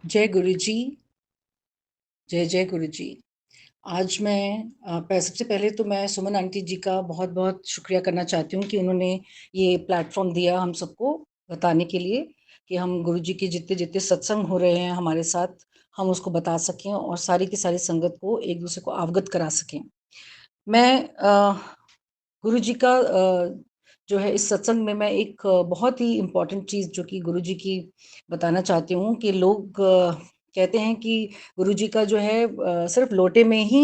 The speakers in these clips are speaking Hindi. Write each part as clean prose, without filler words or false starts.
जय गुरु जी। जय जय गुरु जी। आज मैं सबसे पहले तो मैं सुमन आंटी जी का बहुत बहुत शुक्रिया करना चाहती हूँ कि उन्होंने ये प्लेटफॉर्म दिया हम सबको बताने के लिए कि हम गुरु जी के जितने जितने सत्संग हो रहे हैं हमारे साथ, हम उसको बता सकें और सारी की सारी संगत को एक दूसरे को अवगत करा सकें। मैं गुरु जी का जो है इस सत्संग में मैं एक बहुत ही इम्पोर्टेंट चीज़ जो कि गुरु जी की बताना चाहती हूँ कि लोग कहते हैं कि गुरु जी का जो है सिर्फ लोटे में ही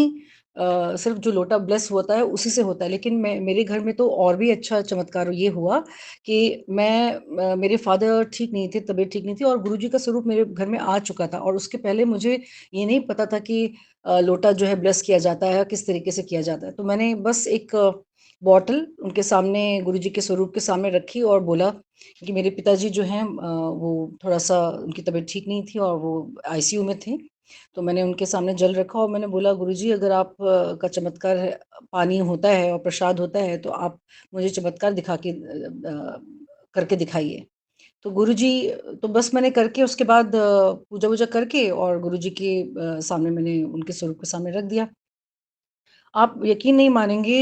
सिर्फ जो लोटा ब्लेस होता है उसी से होता है, लेकिन मैं मेरे घर में तो और भी अच्छा चमत्कार ये हुआ कि मेरे फादर ठीक नहीं थे, तबीयत ठीक नहीं थी और गुरु जी का स्वरूप मेरे घर में आ चुका था और उसके पहले मुझे ये नहीं पता था कि लोटा जो है ब्लेस किया जाता है, किस तरीके से किया जाता है। तो मैंने बस एक बॉटल उनके सामने गुरु जी के स्वरूप के सामने रखी और बोला कि मेरे पिताजी जो हैं वो थोड़ा-सा उनकी तबीयत ठीक नहीं थी और वो आईसीयू में थे। तो मैंने उनके सामने जल रखा और मैंने बोला, गुरुजी अगर आप का चमत्कार पानी होता है और प्रसाद होता है तो आप मुझे चमत्कार दिखा के करके दिखाइए। तो गुरुजी तो बस मैंने करके उसके बाद पूजा-वूजा करके और गुरुजी के सामने मैंने उनके स्वरूप के सामने रख दिया। आप यकीन नहीं मानेंगे,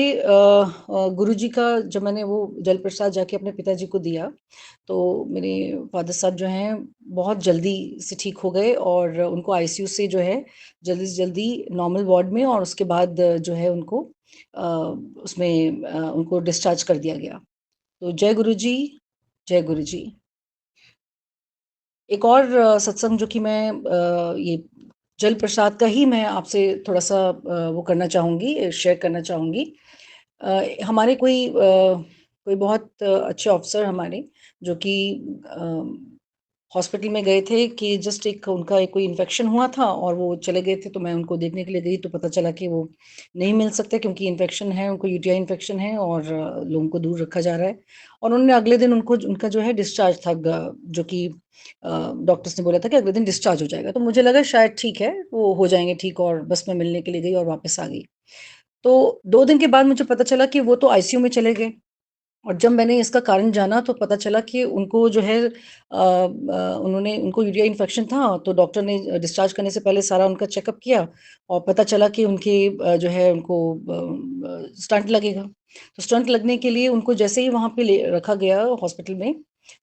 गुरुजी का जब मैंने वो जल प्रसाद जाके अपने पिताजी को दिया, तो मेरे फ़ादर साहब जो हैं बहुत जल्दी से ठीक हो गए और उनको आईसीयू से जो है जल्दी से जल्दी नॉर्मल वार्ड में और उसके बाद जो है उनको उनको डिस्चार्ज कर दिया गया। तो जय गुरुजी, जय गुरुजी। एक और सत्संग जो कि मैं ये जल प्रसाद का ही मैं आपसे थोड़ा-सा वो करना चाहूँगी, शेयर करना चाहूँगी। हमारे कोई बहुत अच्छे ऑफ़िसर हमारे जो कि हॉस्पिटल में गए थे कि जस्ट एक उनका एक कोई इन्फेक्शन हुआ था और वो चले गए थे, तो मैं उनको देखने के लिए गई तो पता चला कि वो नहीं मिल सकते क्योंकि इन्फेक्शन है, उनको यूटीआई इन्फेक्शन है और लोगों को दूर रखा जा रहा है। और उन्होंने अगले दिन उनको उनका जो है डिस्चार्ज था, जो कि डॉक्टर्स ने बोला था कि अगले दिन डिस्चार्ज हो जाएगा। तो मुझे लगा शायद ठीक है, वो हो जाएँगे ठीक और बस मैं मिलने के लिए गई और वापस आ गई। तो 2 दिन के बाद मुझे पता चला कि वो तो आईसीयू में चले गए। और जब मैंने इसका कारण जाना तो पता चला कि उनको जो है उन्होंने उनको यूरिया इन्फेक्शन था, तो डॉक्टर ने डिस्चार्ज करने से पहले सारा उनका चेकअप किया और पता चला कि उनकी जो है उनको स्टंट लगेगा। तो स्टंट लगने के लिए उनको जैसे ही वहाँ पे ले रखा गया हॉस्पिटल में,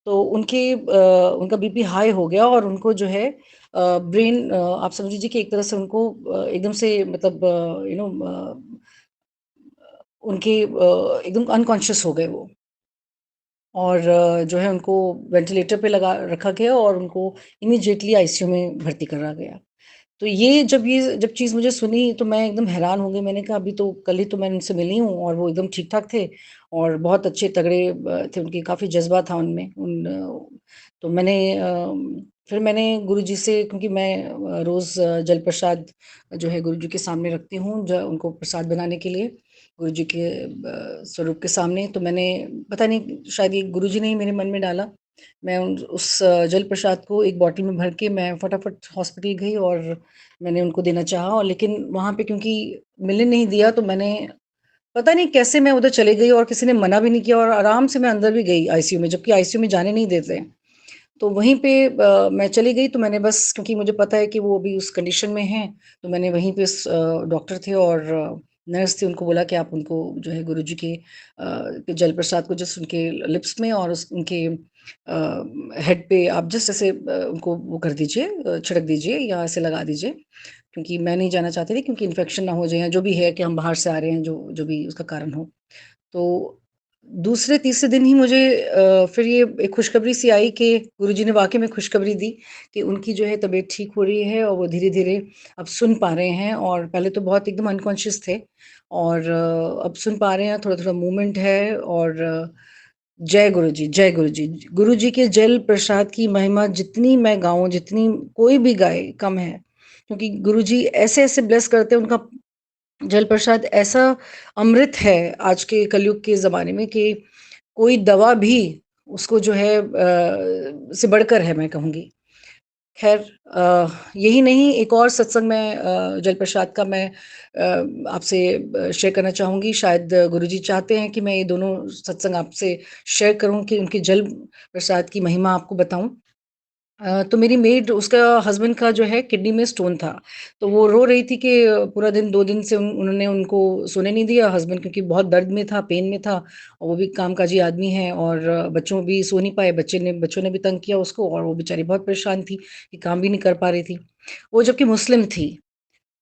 तो उनका बीपी हाई हो गया और उनको जो है ब्रेन, आप समझ लीजिए कि एक तरह से उनको एकदम से मतलब उनके एकदम अनकॉन्शियस हो गए वो। और जो है उनको वेंटिलेटर पे लगा रखा गया और उनको इमीडिएटली आईसीयू में भर्ती करा गया। तो ये जब चीज़ मुझे सुनी तो मैं एकदम हैरान हो गई। मैंने कहा अभी तो कल ही तो मैं उनसे मिली हूँ और वो एकदम ठीक-ठाक थे और बहुत अच्छे तगड़े थे, उनके काफ़ी जज़्बा था उनमें। तो फिर मैंने गुरुजी से, क्योंकि मैं रोज़ जल प्रसाद जो है गुरुजी के सामने रखती हूँ, ज उनको प्रसाद बनाने के लिए गुरुजी के स्वरूप के सामने। तो मैंने पता नहीं शायद ये गुरुजी ने ही मेरे मन में डाला। मैं उस जल प्रसाद को एक बॉटल में भर के मैं फटाफट हॉस्पिटल गई और मैंने उनको देना चाहा, और लेकिन वहाँ पे क्योंकि मिलने नहीं दिया तो मैंने पता नहीं कैसे मैं उधर चली गई और किसी ने मना भी नहीं किया और आराम से मैं अंदर भी गई आईसीयू में, जबकि आईसीयू में जाने नहीं देते हैं। तो वहीं पे मैं चली गई, तो मैंने बस, क्योंकि मुझे पता है कि वो अभी उस कंडीशन में हैं, तो मैंने वहीं पे डॉक्टर थे और नर्स थी, उनको बोला कि आप उनको जो है गुरुजी जल प्रसाद को जस्ट उनके लिप्स में और उनके हेड पे आप जस्ट ऐसे उनको वो कर दीजिए, छिड़क दीजिए या ऐसे लगा दीजिए, क्योंकि मैं नहीं जाना चाहती थी, क्योंकि इन्फेक्शन ना हो जाए या जो भी है कि हम बाहर से आ रहे हैं, जो जो भी उसका कारण हो। तो दूसरे तीसरे दिन ही मुझे फिर ये एक खुशखबरी सी आई कि गुरुजी ने वाक़ई में खुशखबरी दी कि उनकी जो है तबीयत ठीक हो रही है और वो धीरे-धीरे अब सुन पा रहे हैं, और पहले तो बहुत एकदम अनकॉन्शियस थे और अब सुन पा रहे हैं, थोड़ा-थोड़ा मूवमेंट है और जय गुरुजी, जय गुरुजी। गुरुजी के जल प्रसाद की महिमा जितनी मैं गाऊँ, जितनी कोई भी गाए कम है। क्योंकि गुरुजी ऐसे-ऐसे ब्लेस करते हैं, उनका जल प्रसाद ऐसा अमृत है आज के कलयुग के ज़माने में कि कोई दवा भी उसको जो है से बढ़कर है, मैं कहूँगी। ख़ैर, यही नहीं, एक और सत्संग मैं जल प्रसाद का मैं आपसे शेयर करना चाहूँगी। शायद गुरुजी चाहते हैं कि मैं ये दोनों सत्संग आपसे शेयर करूँ कि उनके जल प्रसाद की महिमा आपको बताऊँ। तो मेरी मेड उसका हस्बैंड का जो है किडनी में स्टोन था, तो वो रो रही थी कि पूरा दिन 2 दिन से उन्होंने उनको सोने नहीं दिया हस्बैंड, क्योंकि बहुत दर्द में था, पेन में था और वो भी कामकाजी आदमी है और बच्चों भी सो नहीं पाए, बच्चों ने भी तंग किया उसको और वो बेचारी बहुत परेशान थी कि काम भी नहीं कर पा रही थी। वो जबकि मुस्लिम थी।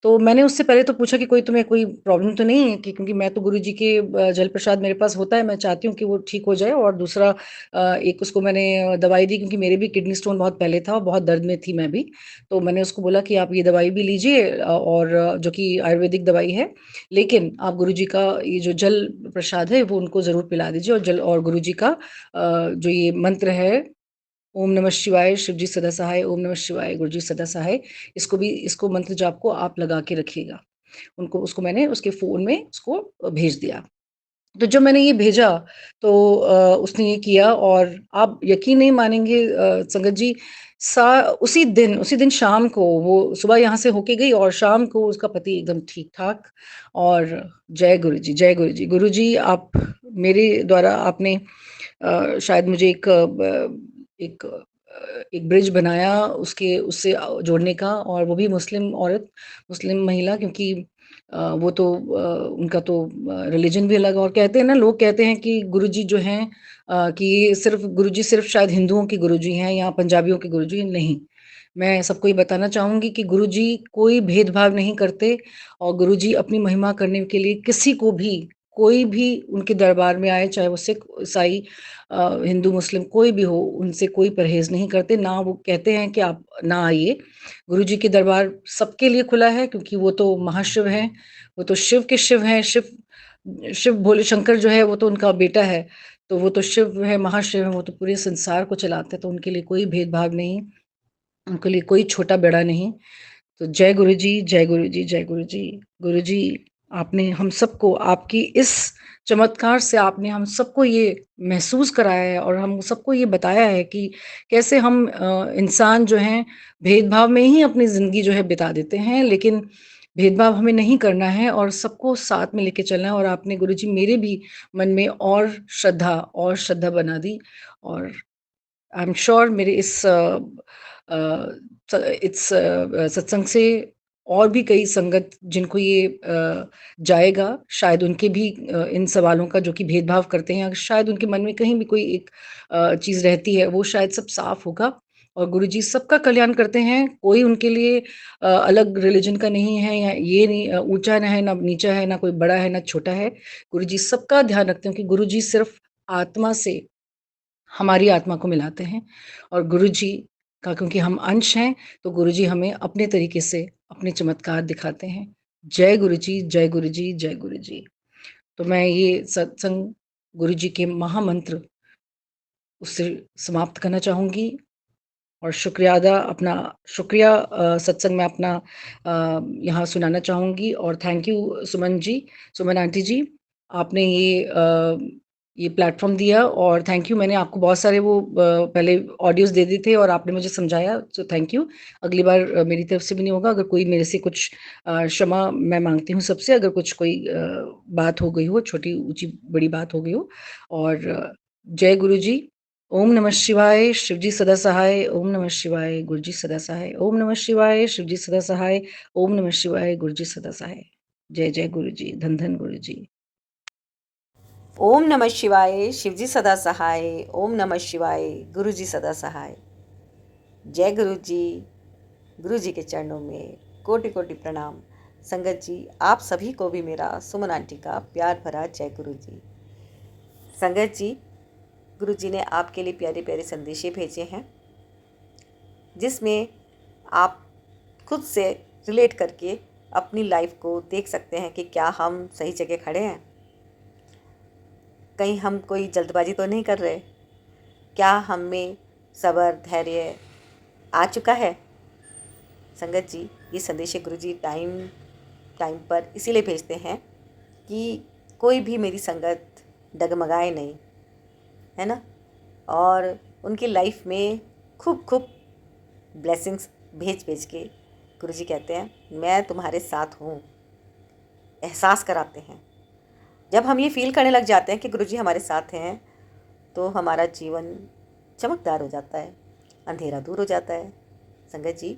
तो मैंने उससे पहले तो पूछा कि कोई तुम्हें कोई प्रॉब्लम तो नहीं है, कि क्योंकि मैं तो गुरुजी के जल प्रसाद मेरे पास होता है, मैं चाहती हूँ कि वो ठीक हो जाए। और दूसरा एक उसको मैंने दवाई दी, क्योंकि मेरे भी किडनी स्टोन बहुत पहले था और बहुत दर्द में थी मैं भी। तो मैंने उसको बोला कि आप ये दवाई भी लीजिए, और जो कि आयुर्वेदिक दवाई है, लेकिन आप गुरुजी का ये जो जल प्रसाद है वो उनको ज़रूर पिला दीजिए। और गुरुजी का जो ये मंत्र है, ओम नमः शिवाय, शिव जी सदा सहाय, ओम नमः शिवाय, गुरु जी सदा सहाय, इसको मंत्र जाप को आप लगा के रखिएगा। उनको उसको मैंने उसके फ़ोन में उसको भेज दिया। तो जब मैंने ये भेजा, तो उसने ये किया और आप यकीन नहीं मानेंगे संगत जी, सा उसी दिन शाम को वो सुबह यहाँ से होके गई और शाम को उसका पति एकदम ठीक-ठाक। और जय गुरु जी, जय गुरु जी। गुरु जी, आप मेरे द्वारा आपने शायद मुझे एक ब्रिज बनाया उससे जोड़ने का, और वो भी मुस्लिम औरत, मुस्लिम महिला, क्योंकि वो तो उनका तो रिलीजन भी अलग है। और कहते हैं ना, लोग कहते हैं कि गुरुजी जो हैं, कि ये सिर्फ गुरुजी सिर्फ शायद हिंदुओं के गुरुजी हैं या पंजाबियों के गुरुजी नहीं। मैं सबको ये बताना चाहूँगी कि गुरुजी कोई भेदभाव नहीं करते और गुरुजी अपनी महिमा करने के लिए किसी को भी, कोई भी उनके दरबार में आए, चाहे वो सिख, ईसाई, हिंदू, मुस्लिम कोई भी हो, उनसे कोई परहेज़ नहीं करते। ना वो कहते हैं कि आप ना आइए। गुरुजी के दरबार सबके लिए खुला है, क्योंकि वो तो महाशिव हैं, वो तो शिव के शिव हैं। शिव भोले शंकर जो है वो तो उनका बेटा है, तो वो तो शिव है, महाशिव हैं, वो तो पूरे संसार को चलाते हैं, तो उनके लिए कोई भेदभाव नहीं, उनके लिए कोई छोटा-बड़ा नहीं। तो जय गुरुजी, जय गुरुजी, जय गुरुजी। गुरुजी, आपने हम सबको आपकी इस चमत्कार से आपने हम सबको ये महसूस कराया है और हम सबको ये बताया है कि कैसे हम इंसान जो हैं भेदभाव में ही अपनी ज़िंदगी जो है बिता देते हैं, लेकिन भेदभाव हमें नहीं करना है और सबको साथ में लेके चलना है। और आपने गुरुजी मेरे भी मन में और श्रद्धा बना दी। और आई एम श्योर मेरे अ, सत्संग से और भी कई संगत जिनको ये जाएगा, शायद उनके भी इन सवालों का, जो कि भेदभाव करते हैं, शायद उनके मन में कहीं भी कोई एक चीज़ रहती है, वो शायद सब साफ होगा। और गुरुजी सबका कल्याण करते हैं, कोई उनके लिए अलग रिलीजन का नहीं है, या ये नहीं ऊँचा ना है, ना नीचा है, ना कोई बड़ा है, ना छोटा है। गुरुजी सबका ध्यान रखते हैं कि गुरुजी सिर्फ़ आत्मा से हमारी आत्मा को मिलाते हैं। और गुरुजी का, क्योंकि हम अंश हैं, तो गुरुजी हमें अपने तरीके से अपने चमत्कार दिखाते हैं। जय गुरुजी, जय गुरुजी, जय गुरुजी। तो मैं ये सत्संग गुरुजी के महामंत्र उससे समाप्त करना चाहूँगी और शुक्रिया सत्संग में अपना यहाँ सुनाना चाहूँगी। और thank you Suman ji, Suman aunty ji, आपने ये प्लेटफ़ॉर्म दिया। और थैंक यू, मैंने आपको बहुत सारे वो पहले ऑडियोज़ दे दिए थे और आपने मुझे समझाया, सो थैंक यू। अगली बार मेरी तरफ से भी नहीं होगा, अगर कोई मेरे से कुछ क्षमा मैं माँगती हूँ सबसे, अगर कुछ कोई बात हो गई हो, छोटी, ऊँची, बड़ी बात हो गई हो। और जय गुरुजी। ओम नमः शिवाय, शिवजी सदा सहाय, ओम नमः शिवाय, गुरुजी सदा सहाय, ओम नमः शिवाय, शिवजी सदा सहाय, ओम नमः शिवाय, गुरुजी सदा सहाय। जय जय गुरुजी, धन धन गुरुजी। ओम नमः शिवाय, शिवजी सदा सहाय, ओम नमः शिवाय, गुरु जी सदा सहाय। जय गुरु जी। गुरु जी के चरणों में कोटि कोटि प्रणाम। संगत जी, आप सभी को भी मेरा, सुमन आंटी का प्यार भरा जय गुरु जी। संगत जी, गुरु जी ने आपके लिए प्यारे प्यारे संदेशे भेजे हैं, जिसमें आप खुद से रिलेट करके अपनी लाइफ को देख सकते हैं कि क्या हम सही जगह खड़े हैं, कहीं हम कोई जल्दबाजी तो नहीं कर रहे, क्या हम में सब्र धैर्य आ चुका है। संगत जी, ये संदेश गुरु जी टाइम टाइम पर इसीलिए भेजते हैं कि कोई भी मेरी संगत डगमगाए नहीं, है ना। और उनकी लाइफ में खूब खूब ब्लेसिंग्स भेज भेज के गुरु जी कहते हैं मैं तुम्हारे साथ हूँ, एहसास कराते हैं। जब हम ये फील करने लग जाते हैं कि गुरु जी हमारे साथ हैं, तो हमारा जीवन चमकदार हो जाता है, अंधेरा दूर हो जाता है। संगत जी,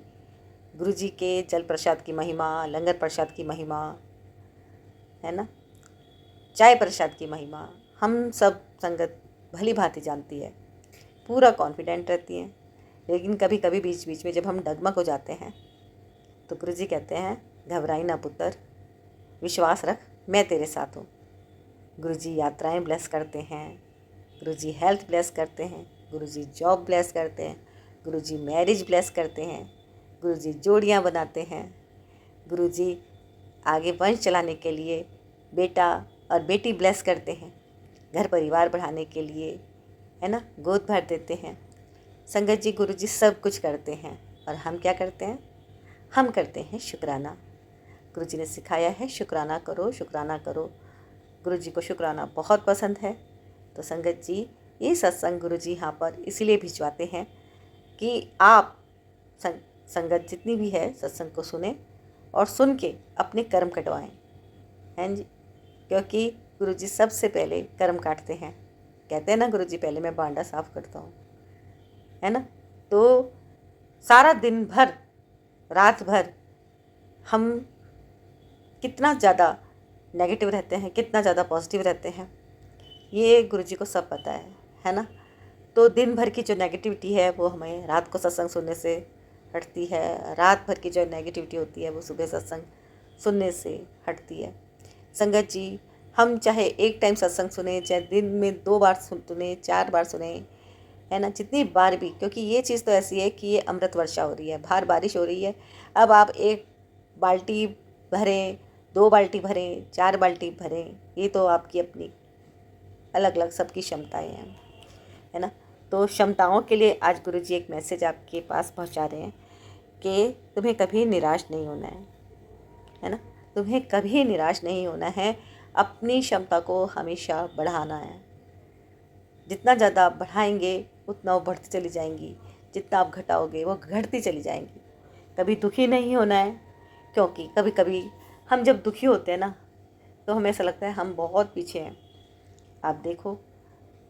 गुरु जी के जल प्रसाद की महिमा, लंगर प्रसाद की महिमा, है ना, चाय प्रसाद की महिमा हम सब संगत भली भांति जानती है, पूरा कॉन्फिडेंट रहती हैं। लेकिन कभी कभी बीच बीच में जब हम डगमग हो जाते हैं तो गुरु जी कहते हैं, घबराई ना पुत्र, विश्वास रख, मैं तेरे साथ हूँ। गुरु जी यात्राएँ ब्लेस करते हैं, गुरु जी हेल्थ ब्लेस करते हैं, गुरु जी जॉब ब्लेस करते हैं, गुरु जी मैरिज ब्लेस करते हैं, गुरु जी जोड़ियाँ बनाते हैं, गुरु जी आगे वंश चलाने के लिए बेटा और बेटी ब्लेस करते हैं, घर परिवार बढ़ाने के लिए, है ना, गोद भर देते हैं। संगत जी, गुरु जी सब कुछ करते हैं और हम क्या करते हैं? हम करते हैं शुक्राना। गुरु जी ने सिखाया है शुक्राना करो, शुक्राना करो। गुरु जी को शुक्राना बहुत पसंद है। तो संगत जी, ये सत्संग गुरु जी यहाँ पर इसीलिए भिजवाते हैं कि आप संगत जितनी भी है सत्संग को सुने और सुन के अपने कर्म कटवाएं, हैं जी, क्योंकि गुरु जी सबसे पहले कर्म काटते हैं। कहते हैं ना गुरु जी, पहले मैं बांडा साफ करता हूँ, है ना। तो सारा दिन भर, रात भर हम कितना ज़्यादा नेगेटिव रहते हैं, कितना ज़्यादा पॉजिटिव रहते हैं, ये गुरु जी को सब पता है ना। तो दिन भर की जो नेगेटिविटी है वो हमें रात को सत्संग सुनने से हटती है, रात भर की जो नेगेटिविटी होती है वो सुबह सत्संग सुनने से हटती है। संगत जी, हम चाहे एक टाइम सत्संग सुने, चाहे दिन में 2 बार सुने, 4 बार सुने, है ना, जितनी बार भी, क्योंकि ये चीज़ तो ऐसी है कि ये अमृत वर्षा हो रही है, बाहर बारिश हो रही है। अब आप 1 बाल्टी भरें, 2 बाल्टी भरें, 4 बाल्टी भरें, ये तो आपकी अपनी अलग अलग सबकी क्षमताएं हैं, है ना। तो क्षमताओं के लिए आज गुरु जी एक मैसेज आपके पास पहुंचा रहे हैं कि तुम्हें कभी निराश नहीं होना है ना, तुम्हें कभी निराश नहीं होना है, अपनी क्षमता को हमेशा बढ़ाना है। जितना ज़्यादा आप बढ़ाएंगे उतना वो बढ़ती चली जाएंगी, जितना आप घटाओगे वो घटती चली जाएंगी। कभी दुखी नहीं होना है, क्योंकि कभी कभी हम जब दुखी होते हैं ना तो हमें ऐसा लगता है हम बहुत पीछे हैं। आप देखो,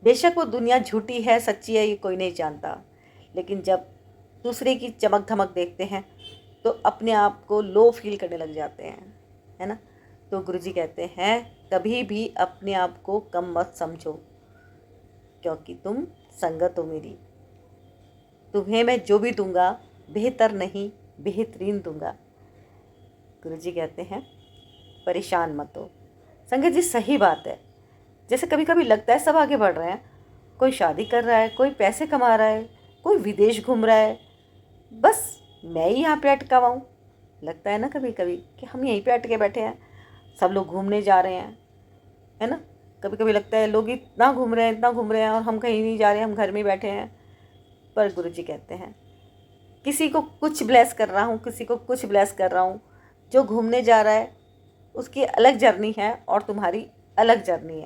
बेशक वो दुनिया झूठी है सच्ची है ये कोई नहीं जानता, लेकिन जब दूसरे की चमक धमक देखते हैं तो अपने आप को लो फील करने लग जाते हैं, है ना। तो गुरुजी कहते हैं, कभी भी अपने आप को कम मत समझो, क्योंकि तुम संगत हो मेरी। तुम्हें मैं जो भी दूंगा बेहतर नहीं बेहतरीन दूंगा। गुरुजी कहते हैं, परेशान मत हो। संगत जी, सही बात है। जैसे कभी कभी लगता है सब आगे बढ़ रहे हैं, कोई शादी कर रहा है, कोई पैसे कमा रहा है, कोई विदेश घूम रहा है, बस मैं ही यहाँ पे अटका हुआ हूँ। लगता है ना कभी कभी कि हम यहीं पे अटके बैठे हैं, सब लोग घूमने जा रहे हैं, है ना। कभी कभी लगता है लोग इतना घूम रहे हैं, इतना घूम रहे हैं और हम कहीं नहीं जा रहे हैं, हम घर में बैठे हैं। पर गुरुजी कहते हैं, किसी को कुछ ब्लेस कर रहा हूँ, किसी को कुछ ब्लेस कर रहा हूँ। जो घूमने जा रहा है उसकी अलग जर्नी है और तुम्हारी अलग जर्नी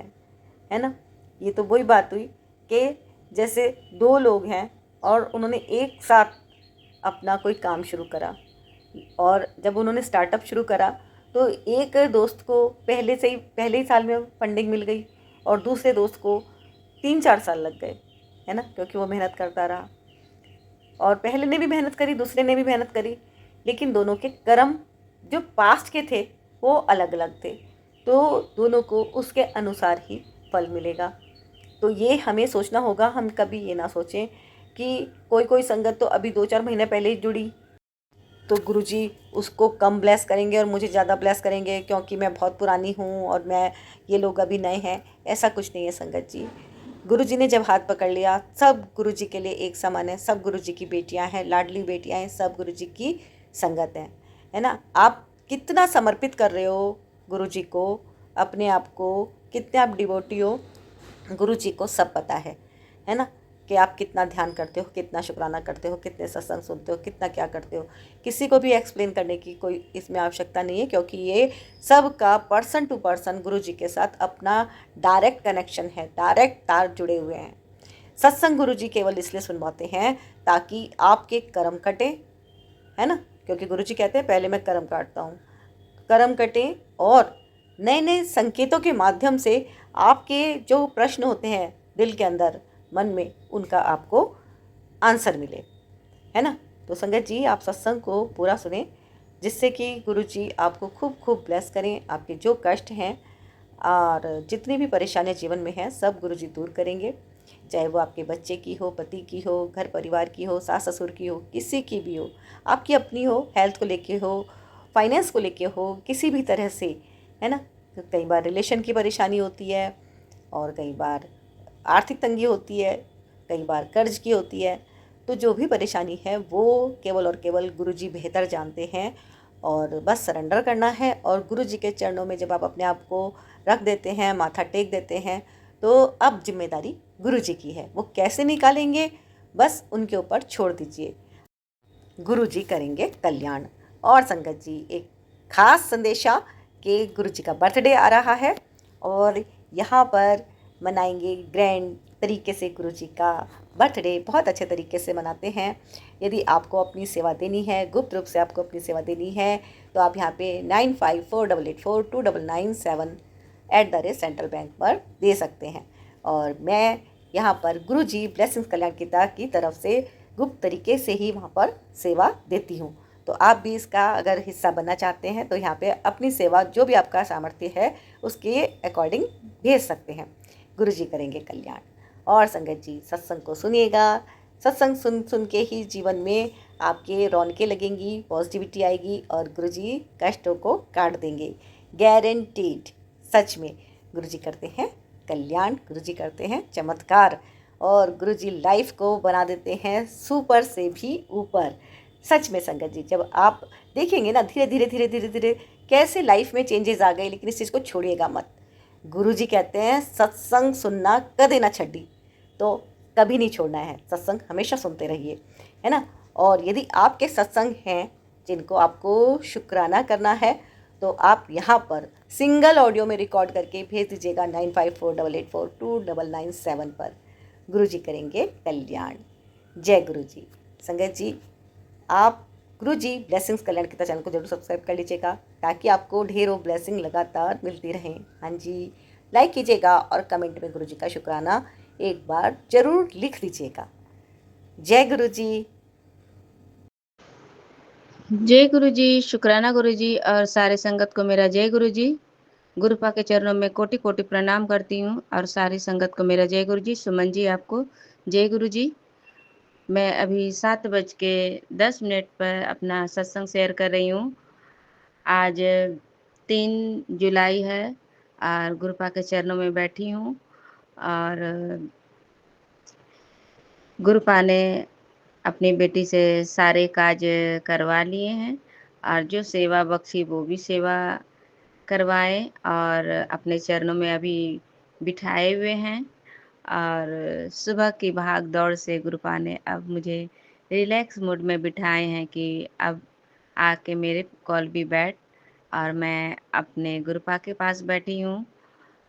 है ना। ये तो वही बात हुई कि जैसे 2 लोग हैं और उन्होंने एक साथ अपना कोई काम शुरू करा, और जब उन्होंने स्टार्टअप शुरू करा तो एक दोस्त को पहले ही साल में फंडिंग मिल गई और दूसरे दोस्त को 3-4 साल लग गए, है ना, क्योंकि वो मेहनत करता रहा। और पहले ने भी मेहनत करी, दूसरे ने भी मेहनत करी, लेकिन दोनों के कर्म जो पास्ट के थे वो अलग अलग थे, तो दोनों को उसके अनुसार ही फल मिलेगा। तो ये हमें सोचना होगा, हम कभी ये ना सोचें कि कोई संगत तो अभी 2-4 महीने पहले ही जुड़ी तो गुरुजी उसको कम ब्लेस करेंगे और मुझे ज़्यादा ब्लेस करेंगे क्योंकि मैं बहुत पुरानी हूँ और ये लोग अभी नए हैं। ऐसा कुछ नहीं है संगत जी। गुरुजी ने जब हाथ पकड़ लिया, सब गुरुजी के लिए एक समान है, सब गुरुजी की बेटियां हैं, लाडली बेटियां हैं, सब गुरुजी की संगत हैं, है ना। आप कितना समर्पित कर रहे हो गुरुजी को, अपने आप को, कितने आप डिवोटी हो, गुरुजी को सब पता है ना, कि आप कितना ध्यान करते हो, कितना शुक्राना करते हो, कितने सत्संग सुनते हो, कितना क्या करते हो। किसी को भी एक्सप्लेन करने की कोई इसमें आवश्यकता नहीं है, क्योंकि ये सब का पर्सन टू पर्सन गुरु जी के साथ अपना डायरेक्ट कनेक्शन है, डायरेक्ट तार जुड़े हुए हैं। सत्संग गुरु जी केवल इसलिए सुनवाते हैं ताकि आपके कर्म कटे, है ना, क्योंकि गुरु जी कहते हैं पहले मैं कर्म काटता हूँ, कर्म कटे और नए नए संकेतों के माध्यम से आपके जो प्रश्न होते हैं दिल के अंदर, मन में, उनका आपको आंसर मिले। है ना। तो संगत जी आप सत्संग को पूरा सुने, जिससे कि गुरु जी आपको खूब खूब ब्लेस करें। आपके जो कष्ट हैं और जितनी भी परेशानियां जीवन में हैं सब गुरु जी दूर करेंगे। चाहे वो आपके बच्चे की हो, पति की हो, घर परिवार की हो, सास ससुर की हो, किसी की भी हो, आपकी अपनी हो, हेल्थ को लेके हो, फाइनेंस को लेके हो, किसी भी तरह से, है ना। तो कई बार रिलेशन की परेशानी होती है, और कई बार आर्थिक तंगी होती है, कई बार कर्ज की होती है। तो जो भी परेशानी है वो केवल और केवल गुरु जी बेहतर जानते हैं। और बस सरेंडर करना है, और गुरु जी के चरणों में जब आप अपने आप को रख देते हैं, माथा टेक देते हैं, तो अब जिम्मेदारी गुरु जी की है। वो कैसे निकालेंगे बस उनके ऊपर छोड़ दीजिए, गुरु जी करेंगे कल्याण। और संगत जी एक खास संदेशा कि गुरु जी का बर्थडे आ रहा है, और यहाँ पर मनाएंगे ग्रैंड तरीके से गुरु जी का बर्थडे, बहुत अच्छे तरीके से मनाते हैं। यदि आपको अपनी सेवा देनी है, गुप्त रूप से आपको अपनी सेवा देनी है, तो आप यहाँ पे 9548842997 @सेंट्रल बैंक पर दे सकते हैं। और मैं यहाँ पर गुरु जी ब्लेसिंग्स कल्याण की तरफ से गुप्त तरीके से ही वहाँ पर सेवा देती हूँ। तो आप भी इसका अगर हिस्सा बनना चाहते हैं तो यहाँ पे अपनी सेवा जो भी आपका सामर्थ्य है उसके अकॉर्डिंग भेज सकते हैं। गुरु जी करेंगे कल्याण। और संगत जी सत्संग को सुनिएगा। सत्संग सुन सुन के ही जीवन में आपके रौनकें लगेंगी, पॉजिटिविटी आएगी, और गुरु जी कष्टों को काट देंगे, गारंटीड। सच में गुरु जी करते हैं कल्याण, गुरु जी करते हैं चमत्कार, और गुरु जी लाइफ को बना देते हैं सुपर से भी ऊपर। सच में संगत जी जब आप देखेंगे ना धीरे धीरे धीरे धीरे धीरे कैसे लाइफ में चेंजेस आ गए, लेकिन इस चीज़ को छोड़िएगा मत। गुरु जी कहते हैं सत्संग सुनना कदे ना छड्डी, तो कभी नहीं छोड़ना है, सत्संग हमेशा सुनते रहिए, है ना। और यदि आपके सत्संग हैं जिनको आपको शुक्राना करना है, तो आप यहाँ पर सिंगल ऑडियो में रिकॉर्ड करके भेज दीजिएगा 9548842997 पर। गुरु जी करेंगे कल्याण। जय गुरु जी। संगत जी आप गुरु जी ब्लेसिंग्स कल्याण की चैनल को जरूर सब्सक्राइब कर लीजिएगा, ताकि आपको ढेरों ब्लेसिंग लगातार मिलती रहें। हाँ जी, लाइक कीजिएगा और कमेंट में गुरु जी का शुक्राना एक बार जरूर लिख दीजिएगा। जय गुरु जी। जय गुरु जी, शुक्राना गुरु जी और सारे संगत को मेरा जय गुरु जी। गुरुपा के चरणों में कोटि कोटि प्रणाम करती हूँ, और सारी संगत को मेरा जय गुरु जी। सुमन जी आपको जय गुरु जी। मैं अभी 7:10 पर अपना सत्संग शेयर कर रही हूँ। आज 3 जुलाई है और गुरुपा के चरणों में बैठी हूँ, और गुरुपा ने अपनी बेटी से सारे काज करवा लिए हैं, और जो सेवा बख्शी वो भी सेवा करवाए, और अपने चरणों में अभी बिठाए हुए हैं। और सुबह की भाग दौड़ से गुरुपा ने अब मुझे रिलैक्स मूड में बिठाए हैं कि अब आके मेरे कॉल भी बैठ, और मैं अपने गुरुपा के पास बैठी हूँ।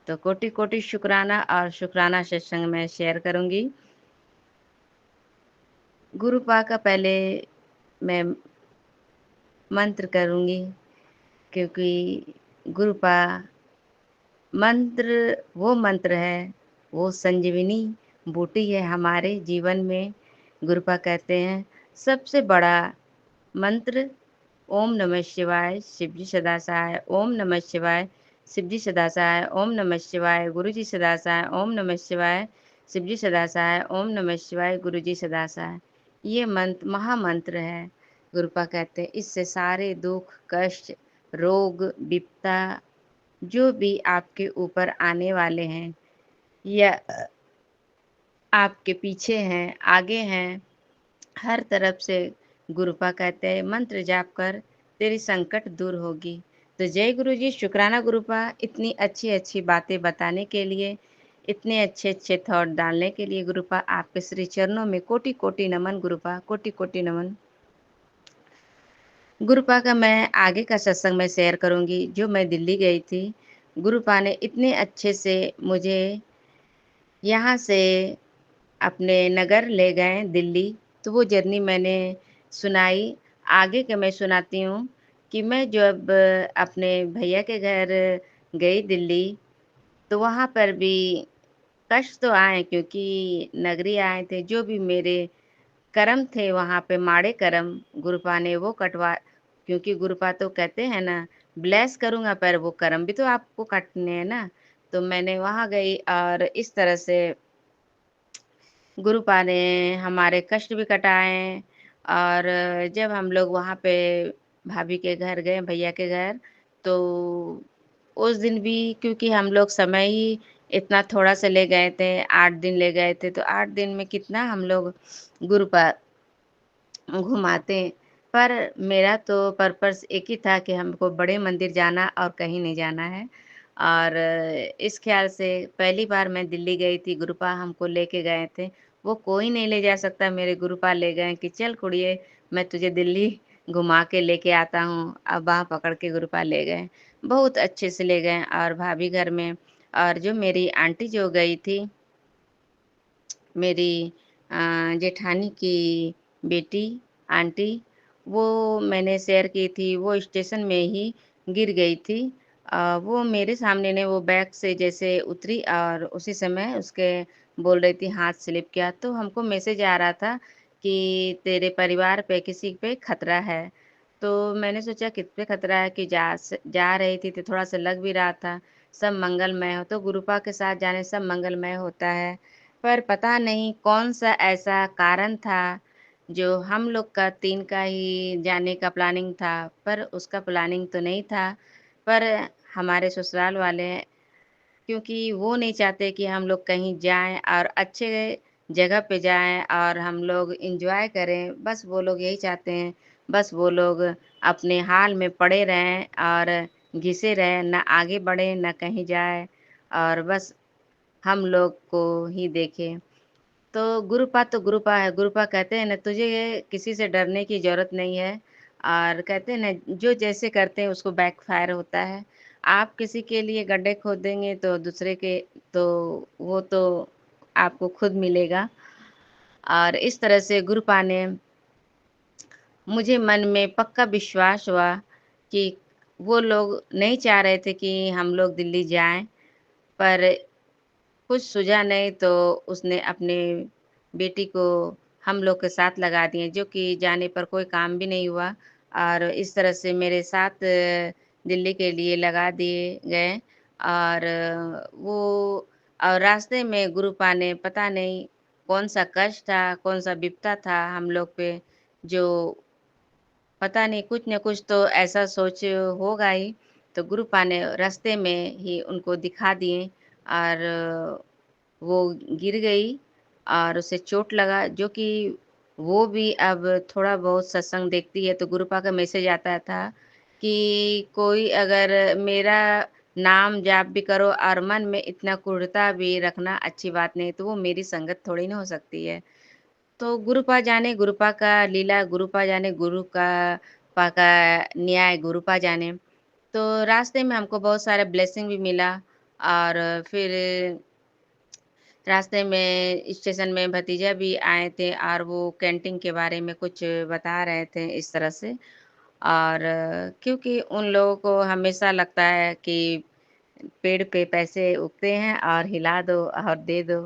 तो कोटि कोटि शुक्राना, और शुक्राना सत्संग में शेयर करूँगी। गुरुपा का पहले मैं मंत्र करूँगी, क्योंकि गुरुपा वो मंत्र है, वो संजीवनी बूटी है हमारे जीवन में। गुरुपा कहते हैं सबसे बड़ा मंत्र ओम नमः शिवाय, शिव जी सदा सहाय, ओम नमः शिवाय, शिव जी सदा सहाय, ओम नमः शिवाय, गुरु जी सदा सहाय, ओम नमः शिवाय, शिव जी सदा सहाय, ओम नमः शिवाय, गुरु जी सदा सहाय। ये मंत्र महामंत्र है। गुरुपा कहते हैं इससे सारे दुख, कष्ट, रोग, विपदा जो भी आपके ऊपर आने वाले हैं, या आपके पीछे हैं, आगे हैं, हर तरफ से गुरुपा कहते हैं मंत्र जाप कर तेरी संकट दूर होगी। तो जय गुरु जी, शुक्राना गुरुपा इतनी अच्छी अच्छी बातें बताने के लिए, इतने अच्छे अच्छे थॉट डालने के लिए। गुरुपा आपके श्री चरणों में कोटि कोटि नमन। गुरुपा कोटि कोटि नमन। गुरुपा का मैं आगे का सत्संग में शेयर करूंगी। जो मैं दिल्ली गई थी, गुरुपा ने इतने अच्छे से मुझे यहाँ से अपने नगर ले गए दिल्ली। तो वो जर्नी मैंने सुनाई। आगे का मैं सुनाती हूँ कि मैं जब अपने भैया के घर गई दिल्ली, तो वहाँ पर भी कष्ट तो आए, क्योंकि नगरी आए थे। जो भी मेरे करम थे वहाँ पे माड़े करम, गुरुपा ने वो कटवा, क्योंकि गुरुपा तो कहते हैं ना, ब्लेस करूँगा पर वो करम भी तो आपको काटने हैं ना। तो मैंने वहाँ गई और इस तरह से गुरुपा ने हमारे कष्ट भी कटाए। और जब हम लोग वहाँ पे भाभी के घर गए, भैया के घर, तो उस दिन भी क्योंकि हम लोग समय ही इतना थोड़ा-सा ले गए थे, 8 दिन ले गए थे, तो 8 दिन में कितना हम लोग गुरुपा घुमाते। पर मेरा तो पर्पस एक ही था कि हमको बड़े मंदिर जाना और कहीं नहीं जाना है। और इस ख़्याल से पहली बार मैं दिल्ली गई थी, गुरुपा हमको लेके गए थे। वो कोई नहीं ले जा सकता, मेरे गुरुपा ले गए कि चल कुड़िए, मैं तुझे दिल्ली घुमा के लेके आता हूँ। अब बाँह पकड़ के गुरुपा ले गए। बहुत अच्छे से ले गए और भाभी घर में, और जो मेरी आंटी जो गई थी, मेरी जेठानी की बेटी, आंटी, वो मैंने शेयर की थी, वो स्टेशन में ही गिर गई थी। वो मेरे सामने ने वो बैग से जैसे उतरी और उसी समय उसके बोल रही थी हाथ स्लिप किया, तो हमको मैसेज आ रहा था कि तेरे परिवार पे किसी पे खतरा है। तो मैंने सोचा किस पे खतरा है, कि जा रही थी तो थोड़ा-सा लग भी रहा था, सब मंगलमय हो, तो गुरुपा के साथ जाने सब मंगलमय होता है। पर पता नहीं कौन-सा ऐसा कारण था, जो हम लोग का 3 का ही जाने का प्लानिंग था, पर उसका प्लानिंग तो नहीं था। पर हमारे ससुराल वाले, क्योंकि वो नहीं चाहते कि हम लोग कहीं जाएँ और अच्छे जगह पे जाएँ और हम लोग एन्जॉय करें, बस वो लोग यही चाहते हैं। बस वो लोग अपने हाल में पड़े रहें और घिसे रहें, ना आगे बढ़ें, ना कहीं जाएँ, और बस हम लोग को ही देखें। तो गुरुपा है, गुरुपा कहते हैं ना, तुझे ये किसी से डरने की ज़रूरत नहीं है, और कहते हैं ना, जो जैसे करते हैं उसको बैकफ़ायर होता है। आप किसी के लिए गड्ढे खोदेंगे तो दूसरे के, तो वो तो आपको खुद मिलेगा। और इस तरह से गुरुपा ने, मुझे मन में पक्का विश्वास हुआ कि वो लोग नहीं चाह रहे थे कि हम लोग दिल्ली जाएँ, पर कुछ सूझा नहीं तो उसने अपने बेटी को हम लोग के साथ लगा दिए, जो कि जाने पर कोई काम भी नहीं हुआ, और इस तरह से मेरे साथ दिल्ली के लिए लगा दिए गए। और वो, और रास्ते में गुरुपा ने पता नहीं कौन-सा कष्ट था, कौन-सा विपदा था हम लोग पे, जो पता नहीं कुछ न कुछ तो ऐसा सोच होगा ही, तो गुरुपा ने रास्ते में ही उनको दिखा दिए। और वो गिर गई और उसे चोट लगा, जो कि वो भी अब थोड़ा बहुत सत्संग देखती है, तो गुरुपा का मैसेज आता था कि कोई अगर मेरा नाम जाप भी करो और मन में इतना क्रूरता भी रखना अच्छी बात नहीं, तो वो मेरी संगत थोड़ी ना हो सकती है। तो गुरुपा जाने गुरुपा का लीला, गुरुपा जाने गुरु का पा का न्याय, गुरुपा जाने। तो रास्ते में हमको बहुत सारा ब्लेसिंग भी मिला। और फिर रास्ते में स्टेशन में भतीजा भी आए थे और वो कैंटीन के बारे में कुछ बता रहे थे इस तरह से। और क्योंकि उन लोगों को हमेशा लगता है कि पेड़ पे पैसे उगते हैं और हिला दो और दे दो।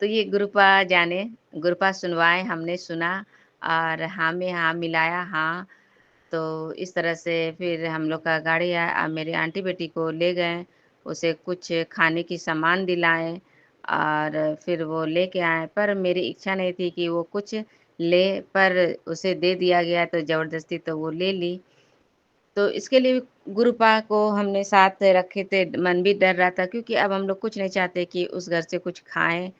तो ये गुरुपा जाने, गुरुपा सुनवाए, हमने सुना और हाँ में हाँ मिलाया, हाँ। तो इस तरह से फिर हम लोग का गाड़ी आया और मेरी आंटी बेटी को ले गए, उसे कुछ खाने की सामान दिलाएँ और फिर वो लेके आए। पर मेरी इच्छा नहीं थी कि वो कुछ ले, पर उसे दे दिया गया तो ज़बरदस्ती तो वो ले ली। तो इसके लिए गुरुपा को हमने साथ रखे थे, मन भी डर रहा था, क्योंकि अब हम लोग कुछ नहीं चाहते कि उस घर से कुछ खाएँ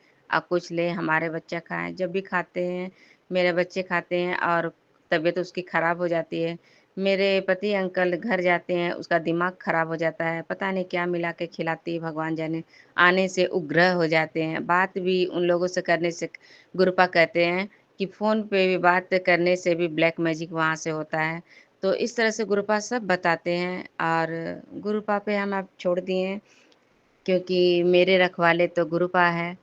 कुछ लें, हमारे बच्चा खाएँ। जब भी खाते हैं, मेरे बच्चे खाते हैं और तबीयत उसकी खराब हो जाती है। मेरे पति अंकल घर जाते हैं, उसका दिमाग खराब हो जाता है, पता नहीं क्या मिला के खिलाती है भगवान जाने। आने से उग्र हो जाते हैं, बात भी उन लोगों से करने से, गुरुपा कहते हैं कि फ़ोन पे भी बात करने से भी ब्लैक मैजिक वहाँ से होता है। तो इस तरह से गुरुपा सब बताते हैं और गुरुपा पे हम अब छोड़ दिए हैं, क्योंकि मेरे रखवाले तो गुरुपा है।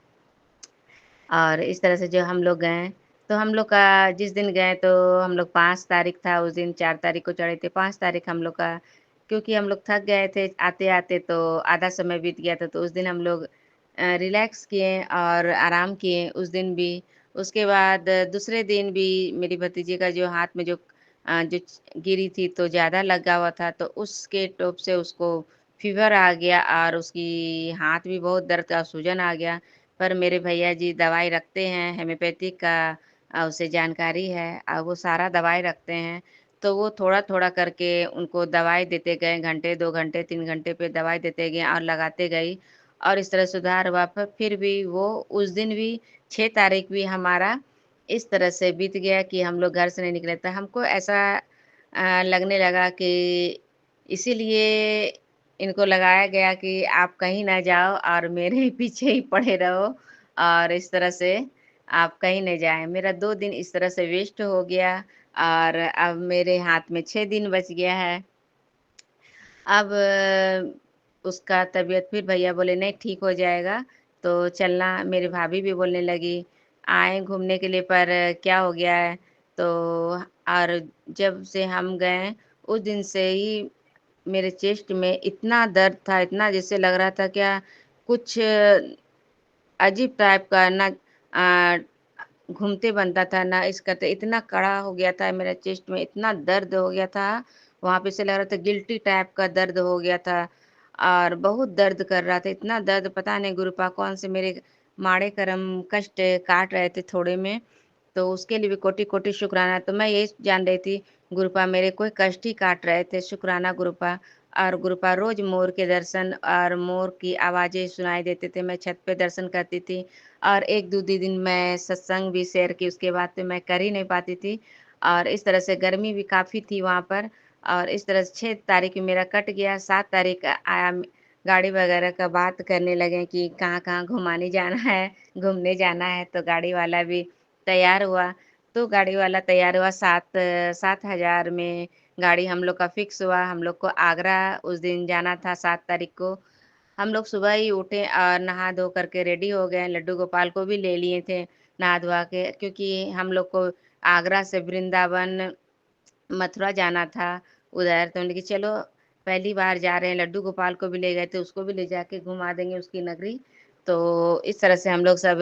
और इस तरह से जो हम लोग गए, तो हम लोग का जिस दिन गए तो हम लोग 5 तारीख था, उस दिन 4 तारीख को चढ़े थे, 5 तारीख हम लोग का, क्योंकि हम लोग थक गए थे आते-आते, तो आधा समय बीत गया था, तो उस दिन हम लोग रिलैक्स किए और आराम किए उस दिन भी। उसके बाद दूसरे दिन भी मेरी भतीजी का जो हाथ में जो गिरी थी तो ज़्यादा लगा हुआ था, तो उसके टोप से उसको फ़ीवर आ गया और उसकी हाथ भी बहुत दर्द का सूजन आ गया। पर मेरे भैया जी दवाई रखते हैं, होम्योपैथिक का उसे जानकारी है वो सारा दवाई रखते हैं। तो वो थोड़ा-थोड़ा करके उनको दवाई देते गए, घंटे, 2 घंटे, 3 घंटे पे दवाई देते गए और लगाते गई और इस तरह सुधार हुआ। पर फिर भी वो उस दिन भी 6 तारीख भी हमारा इस तरह से बीत गया कि हम लोग घर से नहीं निकले। तो हमको ऐसा लगने लगा कि इसीलिए इनको लगाया गया कि आप कहीं ना जाओ और मेरे पीछे ही पड़े रहो और इस तरह से आप कहीं नहीं जाएँ। मेरा 2 दिन इस तरह से वेस्ट हो गया और अब मेरे हाथ में 6 दिन बच गया है। अब उसका तबीयत फिर भैया बोले नहीं ठीक हो जाएगा, तो चलना मेरी भाभी भी बोलने लगी, आए घूमने के लिए पर क्या हो गया है? तो और जब से हम गए, उस दिन से ही मेरे चेस्ट में इतना दर्द था, इतना जैसे लग रहा था क्या कुछ अजीब टाइप का ना अ, घूमते बनता था ना इस करते इतना कड़ा हो गया था मेरा चेस्ट में इतना दर्द हो गया था, वहाँ पे से लग रहा था गिल्टी टाइप का दर्द हो गया था और बहुत दर्द कर रहा था, इतना दर्द पता नहीं गुरुपा कौन से मेरे माड़े कर्म कष्ट काट रहे थे थोड़े में। तो उसके लिए भी कोटि-कोटि शुक्राना। तो मैं यही जान रही थी गुरुपा मेरे कोई कष्ट ही काट रहे थे, शुक्राना गुरुपा। और गुरुपा रोज़ मोर के दर्शन और मोर की आवाज़ें सुनाई देते थे, मैं छत पे दर्शन करती थी और 1-2 दिन मैं सत्संग भी शेयर की, उसके बाद तो मैं कर ही नहीं पाती थी और इस तरह से गर्मी भी काफ़ी थी वहाँ पर और इस तरह से 6 तारीख मेरा कट गया, 7 तारीख आया गाड़ी वगैरह का बात करने लगे कि कहाँ-कहाँ घुमाने जाना है, घूमने जाना है, तो गाड़ी वाला भी तैयार हुआ, तो गाड़ी वाला तैयार हुआ 7,000 में गाड़ी हम लोग का फ़िक्स हुआ। हम लोग को आगरा उस दिन जाना था 7 तारीख को। हम लोग सुबह ही उठे और नहा धो करके रेडी हो गए। लड्डू गोपाल को भी ले लिए थे नहा धुआ के क्योंकि हम लोग को आगरा से वृंदावन मथुरा जाना था उधर, तो हमने कि चलो पहली बार जा रहे हैं, लड्डू गोपाल को भी ले गए थे, उसको भी ले जाके घुमा देंगे उसकी नगरी। तो इस तरह से हम लोग सब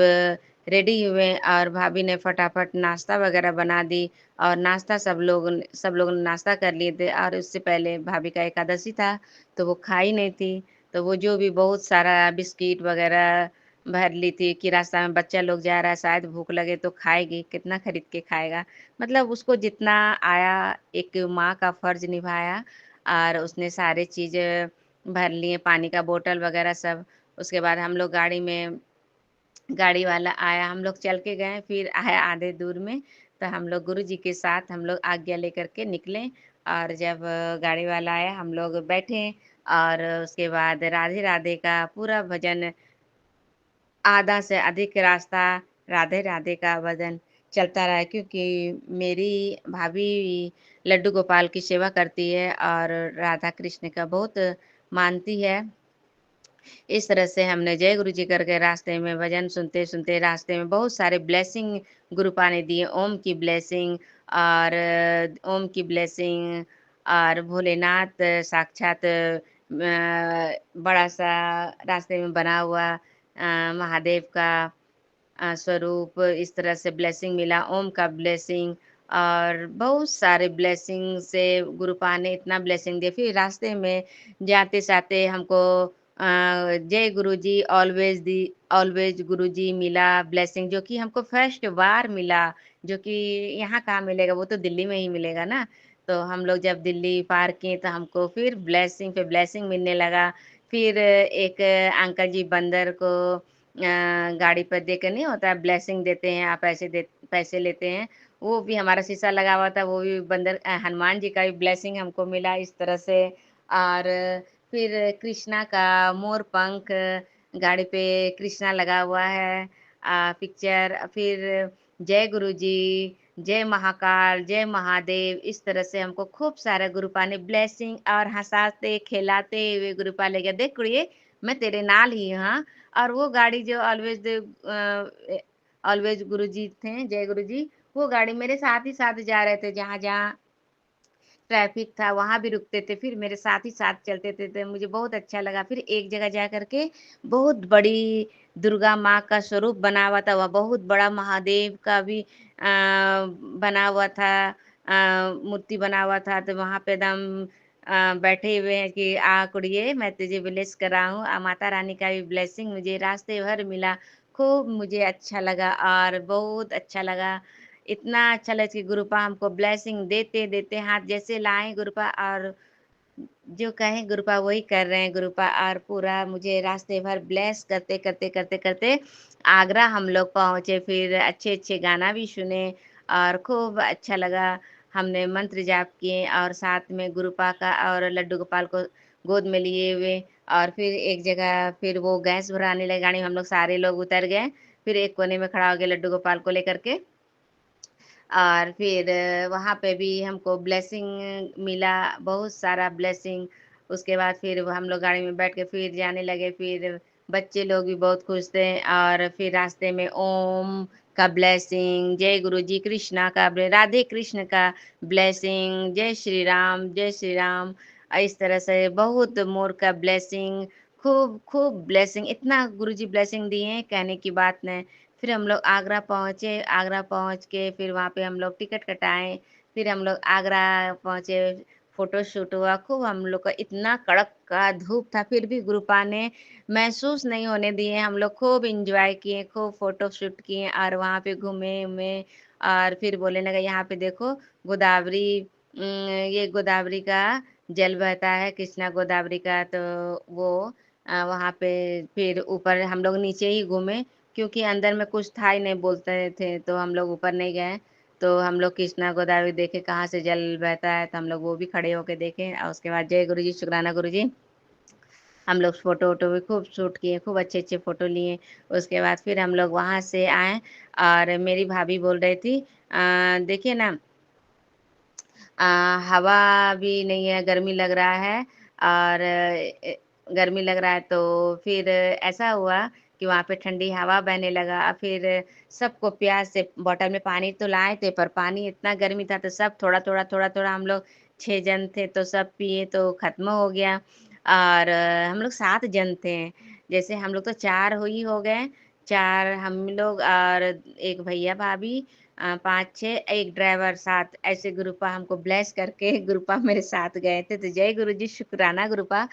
रेडी हुए और भाभी ने फटाफट नाश्ता वगैरह बना दी और नाश्ता सब लोग ने नाश्ता कर लिए थे और उससे पहले भाभी का एकादशी था, तो वो खाई नहीं थी। तो वो जो भी बहुत सारा बिस्किट वगैरह भर ली थी कि रास्ता में बच्चा लोग जा रहा है, शायद भूख लगे तो खाएगी, कितना खरीद के खाएगा। मतलब उसको जितना आया एक माँ का फ़र्ज़ निभाया और उसने सारे चीज़ें भर लिए, पानी का बोतल वग़ैरह सब। उसके बाद हम लोग गाड़ी वाला आया, हम लोग चल के गए, फिर आया आधे दूर में, तो हम लोग गुरुजी के साथ हम लोग आज्ञा लेकर के निकले और जब गाड़ी वाला आया, हम लोग बैठे और उसके बाद राधे राधे का पूरा भजन आधा से अधिक रास्ता राधे राधे का भजन चलता रहा क्योंकि मेरी भाभी लड्डू गोपाल की सेवा करती है और राधा कृष्ण का बहुत मानती है। इस तरह से हमने जय गुरु जी करके रास्ते में भजन सुनते-सुनते रास्ते में बहुत सारे ब्लेसिंग गुरु पा ने दिए। ओम की ब्लेसिंग और ओम की ब्लेसिंग और भोलेनाथ साक्षात बड़ा-सा रास्ते में बना हुआ महादेव का स्वरूप इस तरह से ब्लेसिंग मिला, ओम का ब्लेसिंग और बहुत सारे ब्लेसिंग से गुरुपा ने इतना ब्लेसिंग दिया। फिर रास्ते में जाते-जाते हमको जय गुरुजी ऑलवेज़ गुरुजी मिला ब्लेसिंग जो कि हमको फर्स्ट बार मिला, जो कि यहाँ कहाँ मिलेगा, वो तो दिल्ली में ही मिलेगा ना। तो हम लोग जब दिल्ली पार किए तो हमको फिर ब्लेसिंग पे ब्लेसिंग मिलने लगा। फिर एक अंकल जी बंदर को गाड़ी पर देके नहीं होता है ब्लेसिंग देते हैं, आप पैसे लेते हैं, वो भी हमारा शीशा लगा हुआ था, वो भी बंदर हनुमान जी का भी ब्लेसिंग हमको मिला इस तरह से। और फिर कृष्णा का मोर पंख गाड़ी पे कृष्णा लगा हुआ है पिक्चर फिर जय गुरुजी, जय महाकाल, जय महादेव इस तरह से हमको खूब सारा गुरुपा ने ब्लेसिंग और हँसाते, खिलाते हुए गुरुपा ले गया, "देख कुड़िए, मैं तेरे नाल ही हूँ, हाँ।" और वो गाड़ी जो ऑलवेज गुरुजी थे, जय गुरुजी, वो गाड़ी मेरे साथ ही साथ जा रहे थे जहाँ-जहाँ ट्रैफ़िक था, वहाँ भी रुकते थे, फिर मेरे साथ ही साथ चलते थे, तो मुझे बहुत अच्छा लगा। फिर एक जगह जा कर के बहुत बड़ी दुर्गा माँ का स्वरूप बना हुआ था, वह बहुत बड़ा महादेव का भी बना हुआ था, मूर्ति बना हुआ था, तो वहाँ पे एकदम बैठे हुए हैं कि कुड़िए मैं तुझे ब्लेस कर रहा हूँ। माता रानी का भी ब्लेसिंग मुझे रास्ते भर मिला, खूब मुझे अच्छा लगा और बहुत अच्छा लगा। इतना अच्छा लगा कि गुरुपा हमको ब्लेसिंग देते-देते हाथ जैसे लाए गुरुपा और जो कहें गुरुपा वही कर रहे हैं गुरुपा और पूरा मुझे रास्ते भर ब्लेस करते आगरा हम लोग पहुँचे। फिर अच्छे-अच्छे गाना भी सुने और खूब अच्छा लगा। हमने मंत्र जाप किए और साथ में गुरुपा का और लड्डू गोपाल को गोद में लिए हुए और फिर एक जगह फिर वो गैस भराने लगे गाड़ी में, हम लोग सारे लोग उतर गए। फिर एक कोने में खड़ा हो गया लड्डू गोपाल को लेकर के और फिर वहाँ पे भी हमको ब्लेसिंग मिला, बहुत सारा ब्लेसिंग। उसके बाद फिर हम लोग गाड़ी में बैठ के फिर जाने लगे, फिर बच्चे लोग भी बहुत खुश थे और फिर रास्ते में ओम का ब्लेसिंग, जय गुरु जी, कृष्णा का राधे कृष्ण का ब्लेसिंग, जय श्री राम। इस तरह से बहुत मोर का ब्लेसिंग, खूब खूब ब्लेसिंग, इतना गुरुजी ब्लेसिंग दिए हैं, कहने की बात नहीं। फिर हम लोग आगरा पहुँचे, आगरा पहुँच के फिर वहाँ पे हम लोग टिकट कटाए, फिर हम लोग आगरा पहुँचे, फ़ोटोशूट हुआ, खूब हम लोग का इतना कड़क का धूप था, फिर भी गुरुपा ने महसूस नहीं होने दिए, हम लोग खूब एन्जॉय किए, खूब फ़ोटोशूट किए और वहाँ पे घूमे-वूमे और फिर बोलने लगे यहाँ पे देखो गोदावरी ये गोदावरी का जल बहता है, कृष्णा गोदावरी का तो वो वहाँ पे फिर ऊपर हम लोग नीचे ही घूमे क्योंकि अंदर में कुछ था ही नहीं बोलते थे, तो हम लोग ऊपर नहीं गए। तो हम लोग कृष्णा गोदावरी देखे कहाँ से जल बहता है, तो हम लोग वो भी खड़े होके देखे और उसके बाद जय गुरुजी, शुक्राना गुरुजी। हम लोग फ़ोटो-वोटो भी खूब शूट किए, खूब अच्छे-अच्छे फ़ोटो लिए। उसके बाद फिर हम लोग वहाँ से आए और मेरी भाभी बोल रही थी देखिए ना अ, हवा भी नहीं है, गर्मी लग रहा है और गर्मी लग रहा है तो फिर ऐसा हुआ कि वहाँ पे ठंडी हवा बहने लगा। फिर सबको प्यास से बॉटल में पानी तो लाए थे, पर पानी इतना गर्मी था तो सब थोड़ा-थोड़ा, थोड़ा-थोड़ा हम लोग 6 जन थे तो सब पिए तो खत्म हो गया और हम लोग 7 जन थे। जैसे हम लोग तो 4 ही हो गए, 4 हम लोग और एक भैया-भाभी 5-6 एक ड्राइवर 7 ऐसे ग्रुपा हमको ब्लेस करके ग्रुपा मेरे साथ गए थे। तो जय गुरुजी शुक्राना ग्रुपा।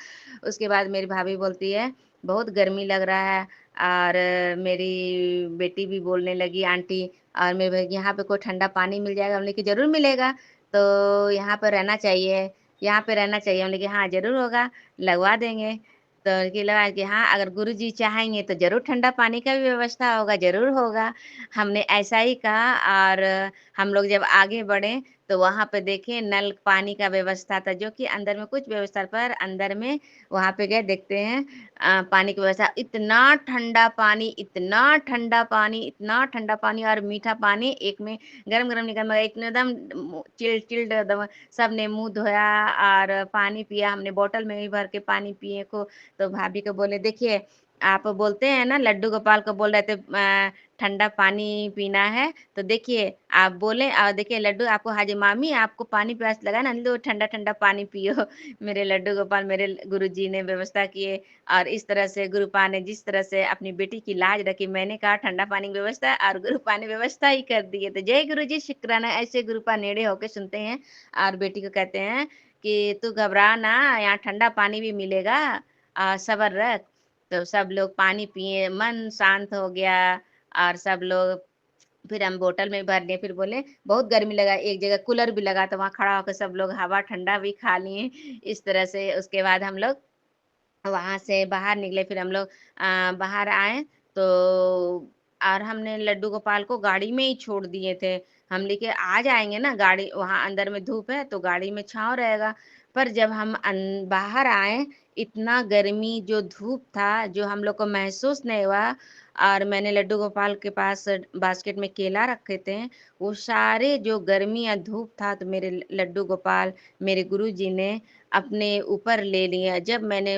उसके बाद मेरी भाभी बोलती है, "बहुत गर्मी लग रहा है" और मेरी बेटी भी बोलने लगी आंटी और मेरे भाई यहाँ पे कोई ठंडा पानी मिल जाएगा? हमने कि ज़रूर मिलेगा, तो यहाँ पे रहना चाहिए, यहाँ पे रहना चाहिए। हमने कि हाँ, ज़रूर होगा, लगवा देंगे। तो उनकी लगा कि हाँ, अगर गुरुजी चाहेंगे तो ज़रूर ठंडा पानी का भी व्यवस्था होगा, ज़रूर होगा। हमने ऐसा ही कहा और हम लोग जब आगे बढ़े तो वहाँ पे देखे नल पानी का व्यवस्था था जो कि अंदर में कुछ व्यवस्था पर अंदर में वहाँ पे गए देखते हैं पानी की व्यवस्था इतना ठंडा पानी इतना ठंडा पानी इतना ठंडा पानी और मीठा पानी एक में गरम गरम निकल मगा एक में एकदम चिल्ड एकदम सबने मुंह धोया और पानी पिया हमने बोतल में भी भर के पानी पिए को तो भाभी को बोले देखिए आप बोलते हैं ना लड्डू गोपाल को बोल रहे थे ठंडा पानी पीना है, तो देखिए आप बोले और देखिए लड्डू आपको हाजी मामी आपको पानी प्यास लगा ना लो ठंडा-ठंडा पानी पियो। मेरे लड्डू गोपाल मेरे गुरुजी ने व्यवस्था किए और इस तरह से गुरुपा ने जिस तरह से अपनी बेटी की लाज रखी, मैंने कहा ठंडा पानी की व्यवस्था और गुरुपा ने व्यवस्था ही कर दी है। तो जय गुरुजी शुक्राना ऐसे गुरुपा नेड़े होके सुनते हैं और बेटी को कहते हैं कि तू घबरा ना यहाँ ठंडा पानी भी मिलेगा सब्र रख। तो सब लोग पानी पिए, मन शांत हो गया और सब लोग फिर हम बोतल में भर लिए, फिर बोले बहुत गर्मी लगा, एक जगह कूलर भी लगा तो वहाँ खड़ा होकर सब लोग हवा ठंडा भी खा लिए। इस तरह से उसके बाद हम लोग वहाँ से बाहर निकले फिर हम लोग बाहर आए तो और हमने लड्डू गोपाल को गाड़ी में ही छोड़ दिए थे। हम लेके आ जाएँगे ना गाड़ी वहाँ अंदर में धूप है तो गाड़ी में छाँव रहेगा। पर जब हम बाहर आए इतना गर्मी जो धूप था, जो हम लोग को महसूस नहीं हुआ और मैंने लड्डू गोपाल के पास बास्केट में केला रखे थे, वो सारे जो गर्मी या धूप था तो मेरे लड्डू गोपाल, मेरे गुरुजी ने अपने ऊपर ले लिए। जब मैंने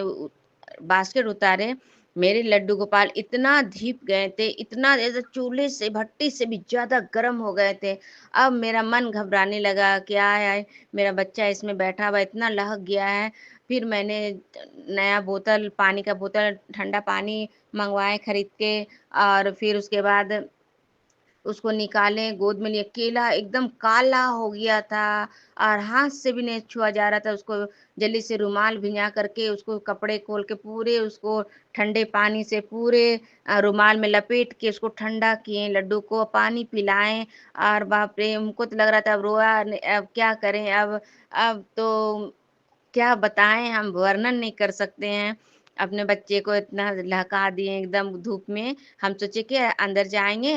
बास्केट उतारे मेरे लड्डू गोपाल इतना धीप गए थे, इतना जैसे चूल्हे से, भट्टी से भी ज़्यादा गर्म हो गए थे। अब मेरा मन घबराने लगा, क्या है, मेरा बच्चा इसमें बैठा हुआ इतना लहक गया है। फिर मैंने नया बोतल, पानी का बोतल, ठंडा पानी मँगवाए खरीद के, और फिर उसके बाद उसको निकाले, गोद में लिए, केला एकदम काला हो गया था और हाथ से भी नहीं छुआ जा रहा था। उसको जल्दी से रुमाल भिंजा करके, उसको कपड़े खोल के पूरे उसको ठंडे पानी से पूरे रुमाल में लपेट के उसको ठंडा किए, लड्डू को पानी पिलाएँ। और बाप रे! हमको तो लग रहा था अब रोया न, अब क्या करें? अब तो क्या बताएँ, हम वर्णन नहीं कर सकते हैं। अपने बच्चे को इतना लहका दिए एकदम धूप में। हम सोचे कि अंदर जाएँगे,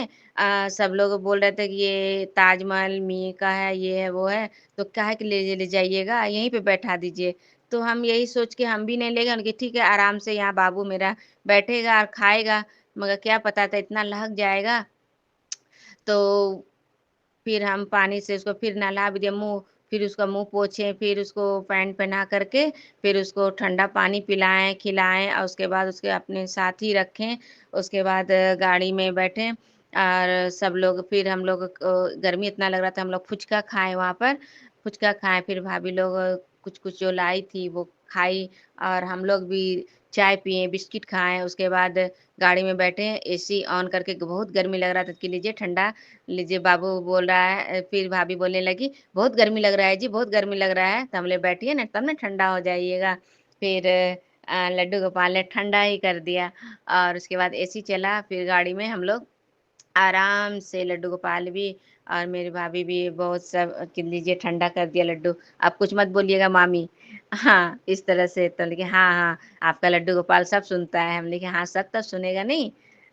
सब लोग बोल रहे थे कि ये ताजमहल मियाँ का है, ये है, वो है, तो काहे के ले जाइएगा, यहीं पे बैठा दीजिए। तो हम यही सोच के हम भी नहीं ले गए, उनके ठीक है, आराम से यहाँ बाबू मेरा बैठेगा और खाएगा, मगर क्या पता था इतना लहक जाएगा। तो फिर हम पानी से उसको फिर नहला भी दिए मुँह, फिर उसका मुँह पोंछे, फिर उसको पैंट पहना करके, फिर उसको ठंडा पानी पिलाएँ, खिलाएँ और उसके बाद उसके अपने साथ ही रखें। उसके बाद गाड़ी में बैठे और सब लोग, फिर हम लोग गर्मी इतना लग रहा था, हम लोग फुचका खाए वहाँ पर। फुचका खाए, फिर भाभी लोग कुछ-कुछ जो लाई थी वो खाई और हम लोग भी चाय पिए, बिस्किट खाए। उसके बाद गाड़ी में बैठे, एसी ऑन करके, बहुत गर्मी लग रहा था कि लीजिए ठंडा लीजिए, बाबू बोल रहा है, फिर भाभी बोलने लगी, "बहुत गर्मी लग रहा है जी, बहुत गर्मी लग रहा है।" तो हम बोले, "बैठिए ना, तब ना ठंडा हो जाइएगा।" फिर लड्डू गोपाल ने ठंडा ही कर दिया और उसके बाद एसी चला, फिर गाड़ी में हम लोग आराम से, लड्डू गोपाल भी और मेरी भाभी भी बहुत सब कि लीजिए ठंडा कर दिया लड्डू, आप कुछ मत बोलिएगा मामी। हाँ, इस तरह से तो लेकिन हाँ, हाँ, आपका लड्डू गोपाल सब सुनता है। हमने कहा हाँ, सब तो सुनेगा नहीं,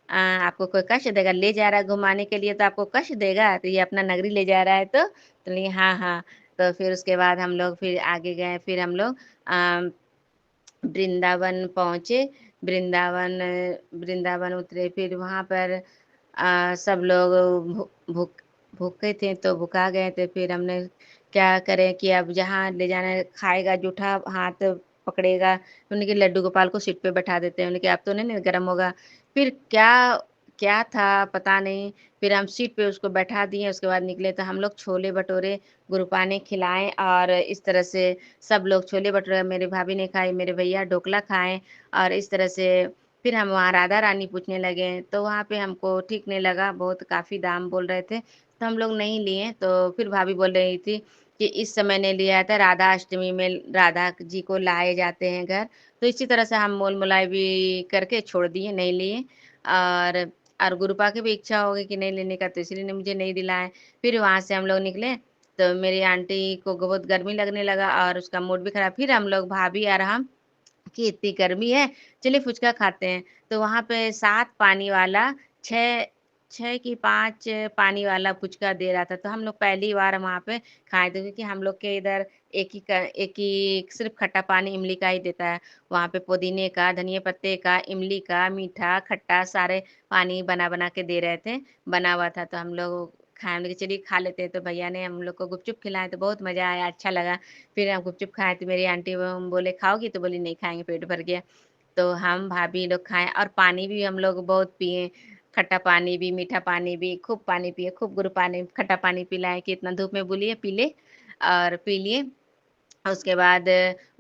आपको कोई कष्ट देगा, ले जा रहा है घुमाने के लिए तो आपको कष्ट देगा, तो ये अपना नगरी ले जा रहा है तो लिए हाँ, हाँ। तो फिर उसके बाद हम लोग फिर आगे गए, फिर हम लोग अ, वृंदावन पहुँचे, वृंदावन वृंदावन उतरे, फिर वहाँ पर सब लोग भूखे थे तो भुखा गए थे। फिर हमने क्या करें कि अब जहाँ ले जाना है खाएगा, जूठा हाथ पकड़ेगा, तो उन्होंने कि लड्डू गोपाल को सीट पे बैठा देते हैं। उन्होंने कि अब तो नहीं गर्म होगा। फिर क्या क्या था पता नहीं, फिर हम सीट पे उसको बैठा दिए, उसके बाद निकले तो हम लोग छोले-भटूरे गुरुपा ने खिलाए और इस तरह से सब लोग छोले-भटूरे, मेरी भाभी ने खाए, मेरे भैया ढोकला खाए और इस तरह से फिर हम वहाँ राधा रानी पूछने लगे, तो वहाँ पे हमको ठीक नहीं लगा, बहुत काफ़ी दाम बोल रहे थे, तो हम लोग नहीं लिए। तो फिर भाभी बोल रही थी कि इस समय ने लिया था, राधा अष्टमी में राधा जी को लाए जाते हैं घर, तो इसी तरह से हम मोल-मोलाई भी करके छोड़ दिए, नहीं लिए। और गुरुपा की भी इच्छा हो गई कि नहीं लेने का, तो इसलिए ने मुझे नहीं दिलाए। फिर वहाँ से हम लोग निकले, तो मेरी आंटी को बहुत गर्मी लगने लगा और उसका मूड भी खराब, फिर हम लोग भाभी और हम कि इतनी गर्मी है, चलिए फुचका खाते हैं। तो वहाँ पे 7 पानी वाला 6 6 की 5 पानी वाला फुचका दे रहा था। तो हम लोग पहली बार वहाँ पे खाए थे, क्योंकि हम लोग के इधर एक ही सिर्फ़ खट्टा पानी इमली का ही देता है। वहाँ पे पुदीने का, धनिया पत्ते का, इमली का, मीठा, खट्टा सारे पानी बना-बना के दे रहे थे। बना हुआ था तो हम लोग खाए, हमने कहा चलिए खा लेते हैं। तो भैया ने हम लोग को गुपचुप खिलाए तो बहुत मज़ा आया, अच्छा लगा। फिर हम गुपचुप खाए तो मेरी आंटी वो हम बोले खाओगी? तो बोली नहीं खाएँगे, पेट भर गया। तो हम भाभी लोग खाए और पानी भी हम लोग बहुत पिए, खट्टा पानी भी, मीठा पानी भी, खूब पानी पिए, खूब गुरु पानी खट्टा पानी पिलाए कि इतना धूप में बोलिए पी ले और पी लिए। उसके बाद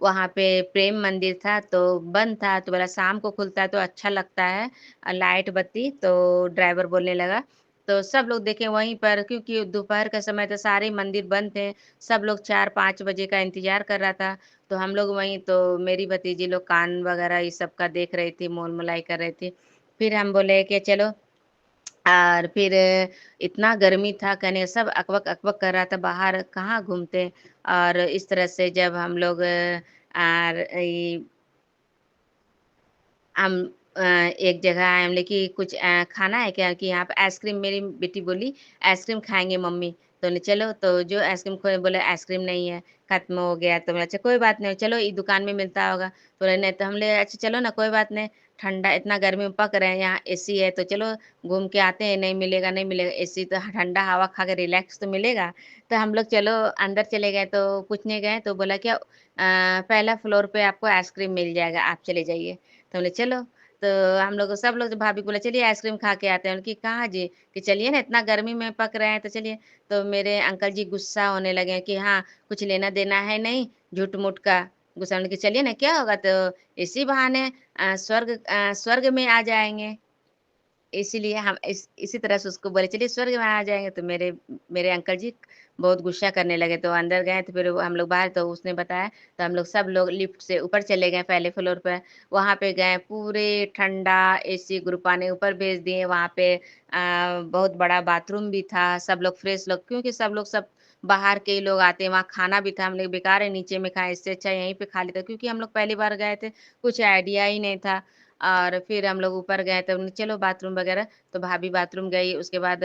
वहाँ पे प्रेम मंदिर था तो बंद था, तो बोला शाम को खुलता है तो अच्छा लगता है लाइट बत्ती, तो ड्राइवर बोलने लगा। तो सब लोग देखे वहीं पर, क्योंकि दोपहर का समय था, सारे मंदिर बंद थे, सब लोग 4-5 बजे का इंतज़ार कर रहा था। तो हम लोग वहीं, तो मेरी भतीजी लोग कान वगैरह ये सब का देख रही थी, मोल-मोलाई कर रही थी। फिर हम बोले कि चलो, और फिर इतना गर्मी था, कहने सब अकबक-अकबक कर रहा था, बाहर कहाँ घूमते। और इस तरह से जब हम लोग आर ई हम एक जगह आए, हम बोले कि कुछ खाना है क्या? कि यहाँ पे आइसक्रीम, मेरी बेटी बोली, "आइसक्रीम खाएँगे मम्मी।" तो बोले चलो, तो जो आइसक्रीम खोए बोले आइसक्रीम नहीं है, खत्म हो गया। तो बोला अच्छा कोई बात नहीं, चलो ये दुकान में मिलता होगा। तो बोले नहीं, तो हम बोले अच्छा चलो ना, कोई बात नहीं, ठंडा इतना गर्मी में पक रहे हैं, यहाँ एसी है तो चलो घूम के आते हैं, नहीं मिलेगा, नहीं मिलेगा, एसी तो ठंडा हवा खा के रिलैक्स तो मिलेगा। तो हम लोग चलो अंदर चले गए, तो पूछने गए तो बोला क्या पहला फ्लोर पे आपको आइसक्रीम मिल जाएगा, आप चले जाइए। तो बोले चलो, तो हम लोग सब लोग भाभी को बोला चलिए आइसक्रीम खा के आते हैं। उनकी कहाँ जी? कि चलिए ना इतना गर्मी में पक रहे हैं तो चलिए। तो मेरे अंकल जी गुस्सा होने लगे कि हाँ, कुछ लेना-देना है नहीं, झूठ-मूठ का गुस्सा होने कि चलिए ना क्या होगा? तो इसी बहाने स्वर्ग में आ जाएँगे। इसीलिए हम इसी तरह से उसको बोले चलिए स्वर्ग में आ जाएँगे, तो मेरे मेरे अंकल जी बहुत गुस्सा करने लगे, तो अंदर गए तो फिर वो हम लोग बाहर तो उसने बताया, तो हम लोग सब लोग लिफ्ट से ऊपर चले गए पहले फ्लोर पे। वहाँ पे गए पूरे ठंडा एसी ग्रुपा ने ऊपर भेज दिए, वहाँ पे बहुत बड़ा बाथरूम भी था, सब लोग फ्रेश लोग क्योंकि सब बाहर के ही लोग आते हैं, वहाँ खाना भी था, हम लोग बेकार है नीचे में खाएँ, इससे अच्छा यहीं पे खा लेते क्योंकि हम लोग पहली बार गए थे, कुछ आइडिया ही नहीं था। और फिर हम लोग ऊपर गए तो हमने चलो बाथरूम वगैरह, तो भाभी बाथरूम गई, उसके बाद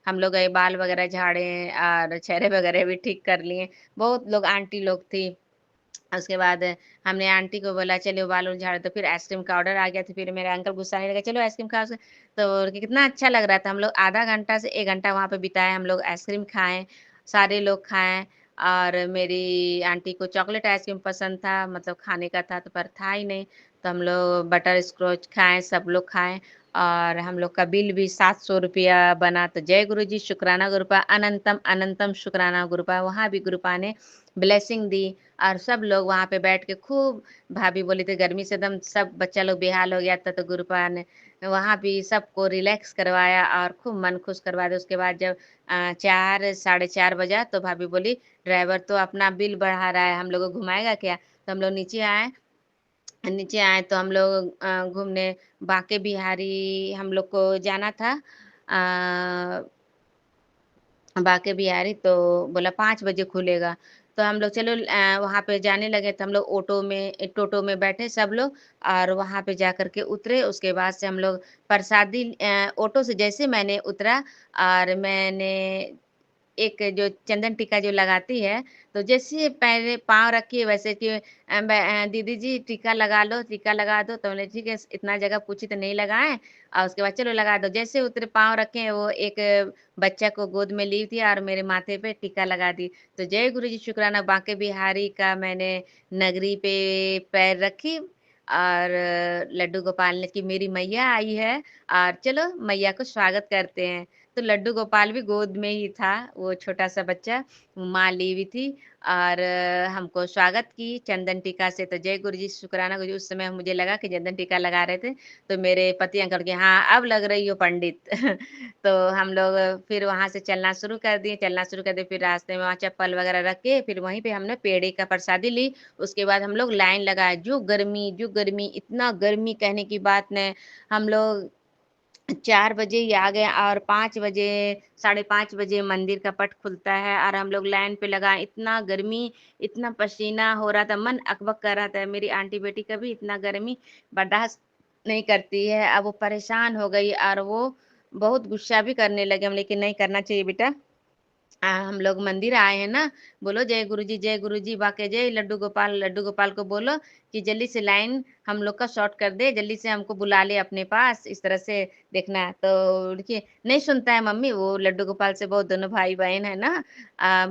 हम लोग गए बाल वगैरह झाड़े और चेहरे वगैरह भी ठीक कर लिए। बहुत लोग आंटी लोग थी। उसके बाद हमने आंटी को बोला चलो बाल-वाल झाड़ो तो फिर आइसक्रीम का ऑर्डर आ गया तो फिर मेरा अंकल गुस्साने लगे चलो आइसक्रीम खाओ तो कितना अच्छा लग रहा था। हम लोग आधा घंटा से 1 घंटा वहाँ पे बिताए, हम लोग आइसक्रीम खाए, सारे लोग खाएँ और मेरी आंटी को चॉकलेट आइसक्रीम पसंद था, मतलब खाने का था तो पर था ही नहीं, तो हम लोग बटर स्कॉच खाएँ, सब लोग खाएँ और हम लोग का बिल भी ₹700 बना। तो जय गुरु जी, शुक्राना गुरुपा, अनंतम अनंतम शुक्राना गुरुपा। वहाँ भी गुरुपा ने ब्लेसिंग दी और सब लोग वहाँ पे बैठ के खूब भाभी बोली थी गर्मी से एकदम सब बच्चा लोग बेहाल हो गया था, तो गुरुपा ने वहाँ भी सबको रिलैक्स करवाया और खूब मन खुश करवा दिया। उसके बाद जब 4 साढ़े 4 बजा तो भाभी बोली, "ड्राइवर तो अपना बिल बढ़ा रहा है, हम लोगों को घुमाएगा क्या?" तो हम लोग नीचे आए तो हम लोग घूमने बांके बिहारी हम लोग को जाना था। बांके बिहारी तो बोला 5 बजे खुलेगा। तो हम लोग चलो वहाँ पे जाने लगे तो हम लोग टोटो में बैठे सब लोग और वहाँ पे जाकर के उतरे। उसके बाद से हम लोग प्रसादी ऑटो से जैसे मैंने उतरा और मैंने एक जो चंदन टीका जो लगाती है, तो जैसे पैरे पाँव रखी वैसे कि दीदी जी टीका लगा दो, तो बोले ठीक है, इतना जगह पूछी तो नहीं लगाएँ और उसके बाद चलो लगा दो। जैसे उतरे पाँव रखे वो एक बच्चा को गोद में ली थी और मेरे माथे पे टीका लगा दी। तो जय गुरु जी शुक्राना बांके बिहारी का मैंने नगरी पे पैर रखी और लड्डू गोपाल ने कि मेरी मैया आई है और चलो मैया को स्वागत करते हैं। तो लड्डू गोपाल भी गोद में ही था, वो छोटा-सा बच्चा, माँ ली हुई थी और हमको स्वागत की चंदन टीका से। तो जय गुरु जी शुक्राना गुरु जी, उस समय मुझे लगा कि चंदन टीका लगा रहे थे, तो मेरे पति अंकल के हाँ, अब लग रही हो पंडित। तो हम लोग फिर वहाँ से चलना शुरू कर दिए, फिर रास्ते में वहाँ चप्पल वगैरह रख के फिर वहीं पे हमने पेड़े का प्रसादी ली। उसके बाद हम लोग लाइन लगाए, जो गर्मी, इतना गर्मी कहने की बात नहीं। हम लोग 4 बजे ही आ गए और 5 बजे, साढ़े 5 बजे मंदिर का पट खुलता है और हम लोग लाइन पे लगाए। इतना गर्मी, इतना पसीना हो रहा था, मन अकबक कर रहा था। मेरी आंटी बेटी कभी इतना गर्मी बर्दाश्त नहीं करती है। अब वो परेशान हो गई और वो बहुत गुस्सा भी करने लगे। हम लेकिन नहीं करना चाहिए बेटा। हम लोग मंदिर आए हैं ना, बोलो जय गुरु जी, बाके जय लड्डू गोपाल को बोलो कि जल्दी से लाइन हम लोग का शॉर्ट कर दे, जल्दी से हमको बुला ले अपने पास, इस तरह से देखना। तो देखिए, नहीं सुनता है मम्मी, वो लड्डू गोपाल से बहुत दोनों भाई-बहन है ना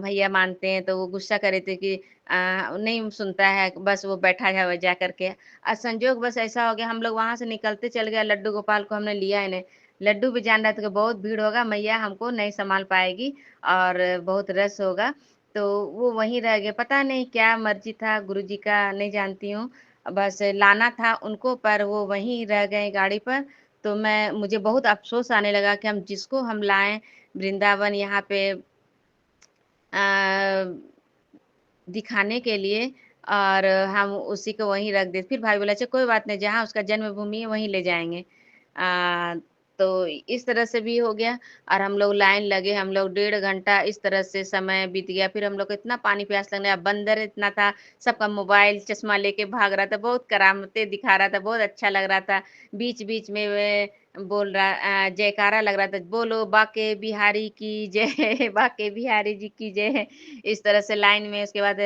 भैया मानते हैं, तो वो गुस्सा कर रहे थे कि नहीं सुनता है, बस वो बैठा है वो जा कर के। संजोग बस ऐसा हो गया, हम लोग वहाँ से निकलते चल गए, लड्डू गोपाल को हमने लिया ही नहीं। लड्डू भी जान रहा था कि बहुत भीड़ होगा, मैया हमको नहीं सँभाल पाएगी और बहुत रश होगा, तो वो वहीं रह गए। पता नहीं क्या मर्ज़ी था गुरुजी का नहीं जानती हूँ। बस लाना था उनको पर वो वहीं रह गए गाड़ी पर, तो मुझे बहुत अफ़सोस आने लगा कि हम जिसको हम लाएँ वृंदावन यहाँ पे अ, दिखाने के लिए और हम उसी को वहीं रख दें। फिर भाई बोला अच्छा कोई बात नहीं, जहाँ उसका जन्मभूमि है वहीं ले जाएँगे। तो इस तरह से भी हो गया और हम लोग लाइन लगे, हम लोग 1.5 घंटा इस तरह से समय बीत गया। फिर हम लोग को इतना पानी प्यास लगने लगा, बंदर इतना था, सबका मोबाइल, चश्मा लेके भाग रहा था, बहुत करामतें दिखा रहा था, बहुत अच्छा लग रहा था। बीच-बीच में वे जयकारा लग रहा था, बोलो बाके बिहारी की जय, बाके बिहारी जी की जय। इस तरह से लाइन में उसके बाद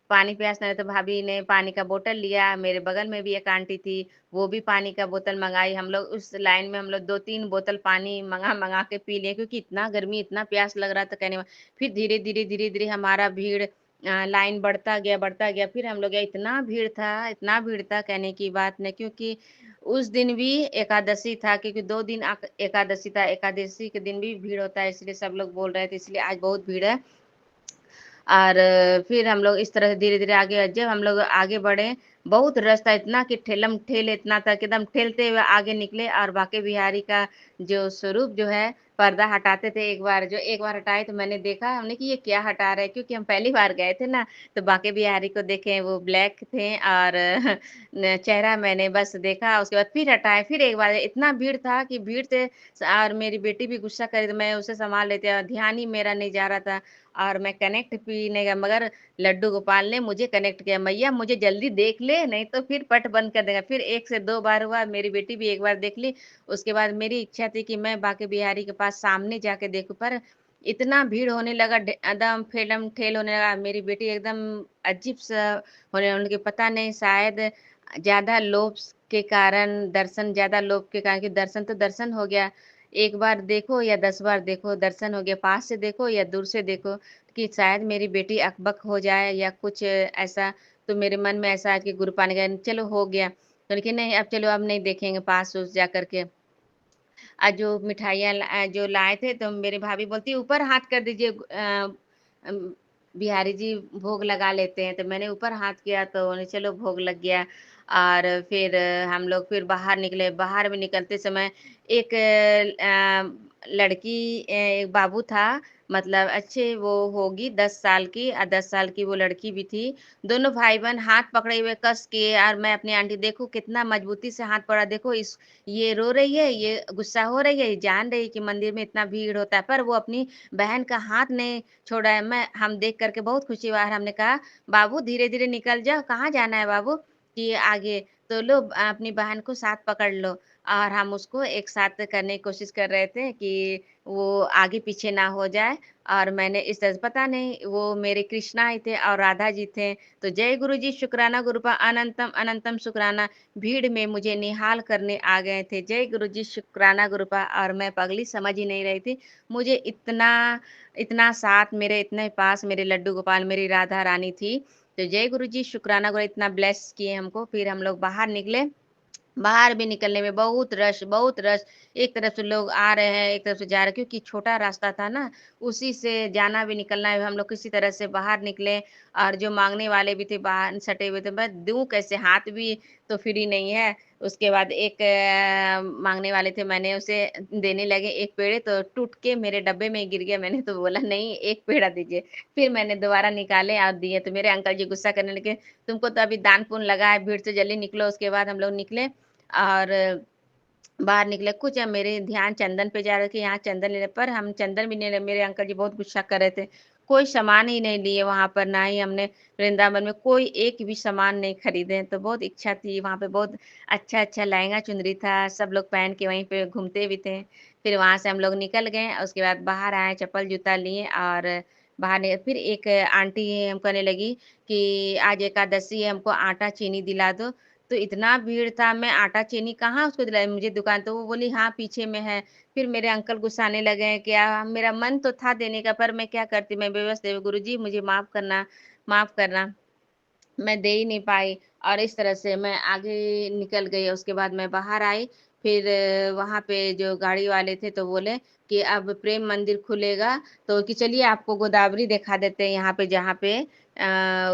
पानी प्यास लगा तो भाभी ने पानी का बोतल लिया, मेरे बगल में भी एक आंटी थी, वो भी पानी का बोतल मँगाई। हम लोग उस लाइन में हम लोग 2-3 बोतल पानी मँगा-मँगा के पी लिए क्योंकि इतना गर्मी, इतना प्यास लग रहा था कहने फिर धीरे-धीरे हमारा भीड़ लाइन बढ़ता गया, फिर हम लोग गए, इतना भीड़ था कहने की बात नहीं, क्योंकि उस दिन भी एकादशी था, क्योंकि 2 दिन एकादशी था, एकादशी के दिन भी भीड़ होता है, इसलिए सब लोग बोल रहे थे, इसलिए आज बहुत भीड़ है। और फिर हम लोग इस तरह से धीरे-धीरे आगे, जब हम लोग आगे बढ़े, बहुत रश था, इतना कि ठेलम-ठेल इतना था कि एकदम ठेलते हुए आगे निकले, और बांके बिहारी का जो स्वरूप जो है, पर्दा हटाते थे एक बार हटाए तो मैंने देखा, हमने कि ये क्या हटा रहे हैं? क्योंकि हम पहली बार गए थे ना, तो बांके बिहारी को देखे, वो ब्लैक थे, और न चेहरा मैंने बस देखा, उसके बाद फिर हटाए, फिर एक बार इतना भीड़ था कि भीड़ से और मेरी बेटी भी गुस्सा कर रही थी, मैं उसे सँभाल लेती और ध्यान ही मेरा नहीं जा रहा था, और मैं कनेक्ट भी नहीं, मगर लड्डू गोपाल ने मुझे कनेक्ट किया, मैया मुझे जल्दी देख ले, नहीं तो फिर पट बंद कर देगा। फिर 1 से 2 बार हुआ, मेरी बेटी भी एक बार देख ली, उसके बाद मेरी इच्छा थी कि मैं बांके बिहारी के पास सामने जाके देखूँ, पर इतना भीड़ होने लगा, एकदम ठेलम-ठेल होने लगा, मेरी बेटी एकदम अजीब-सा होने, उनके पता नहीं, शायद ज़्यादा लोभ के कारण, दर्शन ज़्यादा लोभ के कारण, कि दर्शन तो दर्शन हो गया, एक बार देखो या 10 बार देखो, दर्शन हो गया, पास से देखो या दूर से देखो, कि शायद मेरी बेटी अकबक हो जाए या कुछ ऐसा। तो मेरे मन में ऐसा है कि गुरु पानी गए, चलो हो गया। तो लेकिन नहीं, अब चलो, अब नहीं देखेंगे पास-उस जा कर के। जो मिठाइयाँ जो लाए थे, तो मेरी भाभी बोलती है, ऊपर हाथ कर दीजिए, अम, बिहारी जी भोग लगा लेते हैं, तो मैंने ऊपर हाथ किया, तो बोले चलो भोग लग गया। और फिर हम लोग फिर बाहर निकले, बाहर में निकलते समय एक लड़की, एक बाबू था, मतलब अच्छे, वो होगी 10 साल की, 10 साल की वो लड़की भी थी। दोनों भाई-बहन हाथ पकड़े हुए कस के, और मैं अपनी आंटी, देखो कितना मजबूती से हाथ पकड़ा, देखो इस ये रो रही है, ये गुस्सा हो रही है, ये जान रही है कि मंदिर में इतना भीड़ होता है, पर वो अपनी बहन का हाथ नहीं छोड़ा है। हम देख कर के बहुत खुशी हुआ, और हमने कहा, "बाबू धीरे-धीरे निकल जाओ, कहाँ जाना है बाबू?" कि आगे, तो लो अपनी बहन को साथ पकड़ लो, और हम उसको एक साथ करने की कोशिश कर रहे थे कि वो आगे-पीछे ना हो जाए। और मैंने इस तरह से, पता नहीं, वो मेरे कृष्णा ही थे और राधा जी थे। तो जय गुरु जी, शुक्राना गुरुपा, अनंतम अनंतम शुक्राना। भीड़ में मुझे निहाल करने आ गए थे। जय गुरुजी, शुक्राना गुरुपा, और मैं पगली समझ ही नहीं रही थी। मुझे इतना इतना साथ मेरे, इतने पास मेरे लड्डू गोपाल, मेरी राधा रानी थी। तो जय गुरुजी, शुक्राना गुरु, इतना ब्लेस किए हमको। फिर हम लोग बाहर निकले। बाहर भी निकलने में बहुत रश, बहुत रश। एक तरफ से लोग आ रहे हैं, एक तरफ से जा रहे हैं, क्योंकि छोटा रास्ता था ना, उसी से जाना भी निकलना है। हम लोग किसी तरह से बाहर निकले, और जो माँगने वाले भी थे बाहर सटे हुए थे, मैं दूँ कैसे? हाथ भी तो फ्री नहीं है। उसके बाद एक माँगने वाले थे, मैंने उसे देने लगे 1 पेड़े, तो टूट के मेरे डब्बे में गिर गया। मैंने तो बोला, नहीं, 1 पेड़ा दीजिए। फिर मैंने दोबारा निकाले और दिए, तो मेरे अंकल जी गुस्सा करने लगे, तुमको तो अभी दान-पुण्य लगा है, भीड़ से जल्दी निकलो। उसके बाद हम लोग निकले, और बाहर निकले, कुछ मेरे ध्यान चंदन पे जा रहा था कि यहाँ चंदन लेने, पर हम चंदन भी नहीं ले, मेरे अंकल जी बहुत गुस्सा कर रहे थे। कोई सामान ही नहीं लिए वहाँ पर, ना ही हमने वृंदावन में कोई एक भी सामान नहीं खरीदे। तो बहुत इच्छा थी, वहाँ पे बहुत अच्छा-अच्छा लहंगा-चुनरी था, सब लोग पहन के वहीं पे घूमते भी थे। फिर वहाँ से हम लोग निकल गए, उसके बाद बाहर आए, चप्पल-जूता लिए, और बाहर फिर एक आंटी हम कहने लगी कि आज एकादशी है, हमको आटा चीनी दिला दो। तो इतना भीड़ था, मैं आटा चीनी कहाँ उसको दिलाई, मुझे दुकान, तो वो बोली, हाँ, पीछे में है। फिर मेरे अंकल गुस्साने लगे हैं, क्या, मेरा मन तो था देने का, पर मैं क्या करती, मैं बेबस थे, गुरुजी मुझे माफ़ करना, माफ़ करना। मैं दे ही नहीं पाई, और इस तरह से मैं आगे निकल गई। उसके बाद मैं बाहर आई, फिर वहाँ पे जो गाड़ी वाले थे, तो बोले कि अब प्रेम मंदिर खुलेगा, तो कि चलिए आपको गोदावरी दिखा देते हैं यहाँ पे, जहाँ पे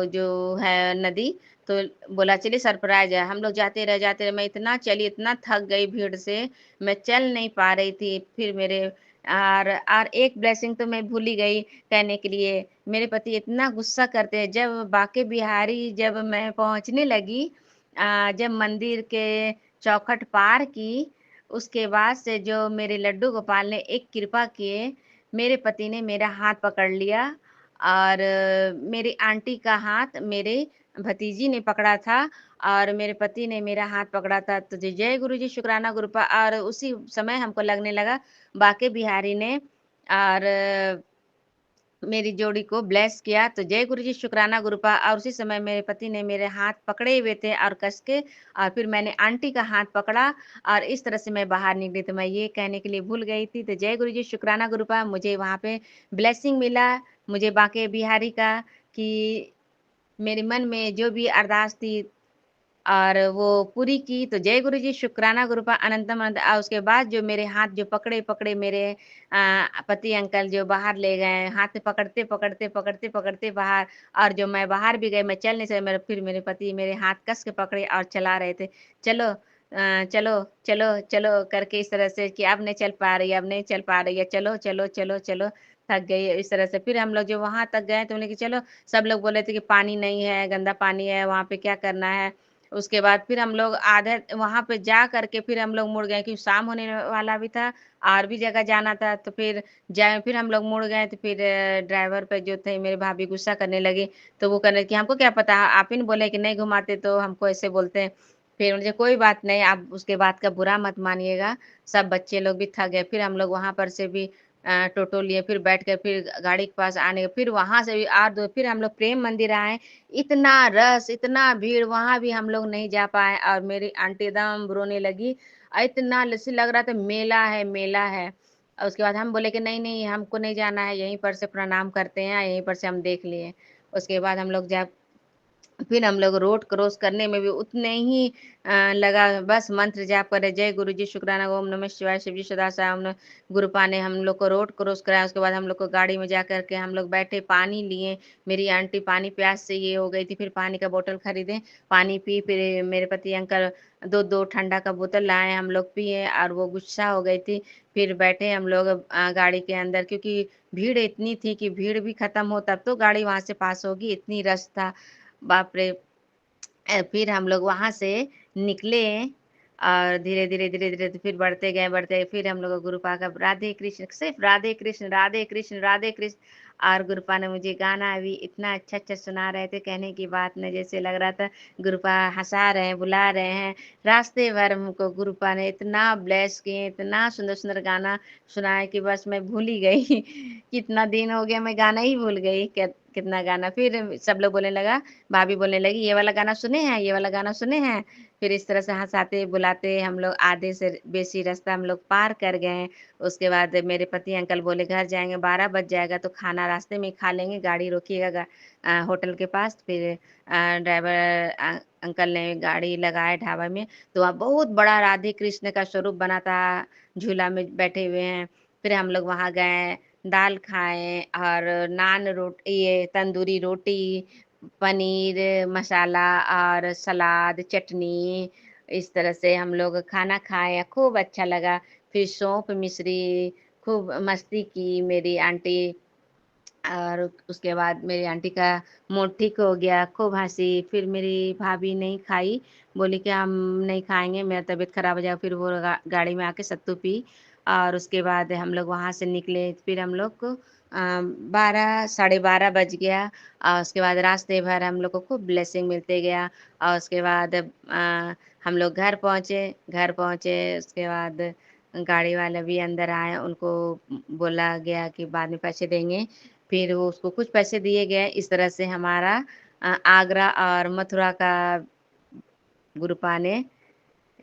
जो है नदी। तो बोला, चलिए सरप्राइज़ है। हम लोग जाते रहे, मैं इतना चली, इतना थक गई भीड़ से, मैं चल नहीं पा रही थी। फिर मेरे और एक ब्लेसिंग तो मैं भूल ही गई कहने के लिए। मेरे पति इतना गुस्सा करते हैं, जब बांके बिहारी, जब मैं पहुँचने लगी, जब मंदिर के चौखट पार की, उसके बाद से जो मेरे लड्डू गोपाल ने एक कृपा किए, मेरे पति ने मेरा हाथ पकड़ लिया, और मेरी आंटी का हाथ मेरे भतीजी ने पकड़ा था, और मेरे पति ने मेरा हाथ पकड़ा था। तो जय गुरु जी, शुक्राना गुरुपा, और उसी समय हमको लगने लगा बांके बिहारी ने और मेरी जोड़ी को ब्लेस किया। तो जय गुरु जी, शुक्राना गुरुपा, और उसी समय मेरे पति ने मेरे हाथ पकड़े हुए थे और कस के, और फिर मैंने आंटी का हाथ पकड़ा, और इस तरह से मैं बाहर निकली। तो मैं ये कहने के लिए भूल गई थी। तो जय गुरु जी, शुक्राना गुरुपा, मुझे वहाँ पे ब्लेसिंग मिला, मुझे बांके बिहारी का, कि मेरे मन में जो भी अरदास थी और वो पूरी की, तो जय गुरु जी, शुक्राना गुरुपा अनंतम अनंत। उसके बाद जो मेरे हाथ जो पकड़े मेरे पति अंकल जो बाहर ले गए, हाथ से पकड़ते बाहर, और जो मैं बाहर भी गई, मैं चल नहीं सकी, फिर मेरे पति मेरे हाथ कस के पकड़े और चला रहे थे। चलो चलो, चलो, चलो करके इस तरह से कि अब नहीं चल पा रही है, अब नहीं चल पा रही है, चलो, चलो, चलो, चलो, थक गई है, इस तरह से। फिर हम लोग जो वहाँ तक गए तो बोले कि चलो, सब लोग बोले थे कि पानी नहीं है, गंदा पानी है, वहाँ पे क्या करना है? उसके बाद फिर हम लोग आधे वहाँ पे जा कर के फिर हम लोग मुड़ गए, क्योंकि शाम होने वाला भी था और भी जगह जाना था। तो फिर हम लोग मुड़ गए, तो फिर ड्राइवर पे जो थे मेरे भाभी गुस्सा करने लगे। तो वो कहने कि हमको क्या पता, आप ही ने बोले कि नहीं घुमाते तो हमको ऐसे बोलते हैं। फिर मुझे कोई बात नहीं, आप उसके बात का बुरा मत मानिएगा। सब बच्चे लोग भी थक गए। फिर हम लोग वहाँ पर से भी टोटो लिए, फिर बैठ कर फिर गाड़ी के पास आने, फिर वहाँ से भी 8 फिर हम लोग प्रेम मंदिर आए। इतना रश, इतना भीड़, वहाँ भी हम लोग नहीं जा पाए और मेरी आंटी एकदम रोने लगी। इतना ऐसे लग रहा था मेला है, मेला है। और उसके बाद हम बोले कि नहीं, नहीं, हमको नहीं जाना है, यहीं पर से प्रणाम करते हैं, यहीं पर से हम देख लिए। उसके बाद हम लोग जब फिर हम लोग रोड क्रॉस करने में भी उतने ही लगा, बस मंत्र जाप करे, जय गुरु जी, शुक्राना, ओम नमः शिवाय, शिव जी सदा साई, ओम नमः। गुरुपा ने हम लोग को रोड क्रॉस कराया। उसके बाद हम लोग को गाड़ी में जा कर के हम लोग बैठे, पानी लिए। मेरी आंटी पानी प्यास से ये हो गई थी, फिर पानी का बोतल खरीदे, पानी पी। फिर मेरे पति अंकल दो दो ठंडा का बोतल लाए, हम लोग पिए और वो गुस्सा हो गई थी। फिर बैठे हम लोग गाड़ी के अंदर, क्योंकि भीड़ इतनी थी कि भीड़ भी खत्म हो तब तो गाड़ी वहां से पास होगी, इतनी रश था, बाप रे। फिर हम लोग वहाँ से निकले और धीरे-धीरे तो फिर बढ़ते गए, फिर हम लोग को गुरुपा का राधे कृष्ण, सिर्फ राधे कृष्ण, राधे कृष्ण, राधे कृष्ण। और गुरुपा ने मुझे गाना भी इतना अच्छा-अच्छा सुना रहे थे, कहने की बात नहीं, जैसे लग रहा था गुरुपा हँसा रहे हैं, बुला रहे हैं। रास्ते भर हमको गुरुपा ने इतना ब्लेस किए, इतना सुंदर-सुंदर गाना सुनाया कि बस मैं भूल ही गई। कितना दिन हो गया, मैं गाना ही भूल गई, कितना गाना। फिर सब लोग बोलने लगा, भाभी बोलने लगी, "ये वाला गाना सुने हैं? ये वाला गाना सुने हैं?" फिर इस तरह से हँसाते, बुलाते हम लोग आधे से बेशी रास्ता हम लोग पार कर गए। उसके बाद मेरे पति अंकल बोले, "घर जाएँगे, 12 बज जाएगा तो खाना रास्ते में ही खा लेंगे, गाड़ी रोकिएगा होटल के पास।" फिर ड्राइवर अंकल ने गाड़ी लगाए ढाबा में, तो वहाँ बहुत बड़ा राधे कृष्ण का स्वरूप बना था, झूला में बैठे हुए हैं। फिर हम लोग वहाँ गए, दाल खाए और ये तंदूरी रोटी, पनीर मसाला और सलाद, चटनी, इस तरह से हम लोग खाना खाए, खूब अच्छा लगा। फिर सौंफ मिश्री, खूब मस्ती की मेरी आंटी। और उसके बाद मेरी आंटी का मूड ठीक हो गया, खूब हँसी। फिर मेरी भाभी नहीं खाई, बोली कि हम नहीं खाएँगे, मेरा तबीयत खराब हो जाएगा। फिर वो गाड़ी में आके सत्तू पी और उसके बाद हम लोग वहाँ से निकले। फिर हम लोग को 12 साढ़े 12 बज गया और उसके बाद रास्ते भर हम लोग को खूब ब्लेसिंग मिलते गया। और उसके बाद हम लोग घर पहुँचे, उसके बाद गाड़ी वाले भी अंदर आए, उनको बोला गया कि बाद में पैसे देंगे। फिर वो उसको कुछ पैसे दिए गए। इस तरह से हमारा आगरा और मथुरा का गुरुपा ने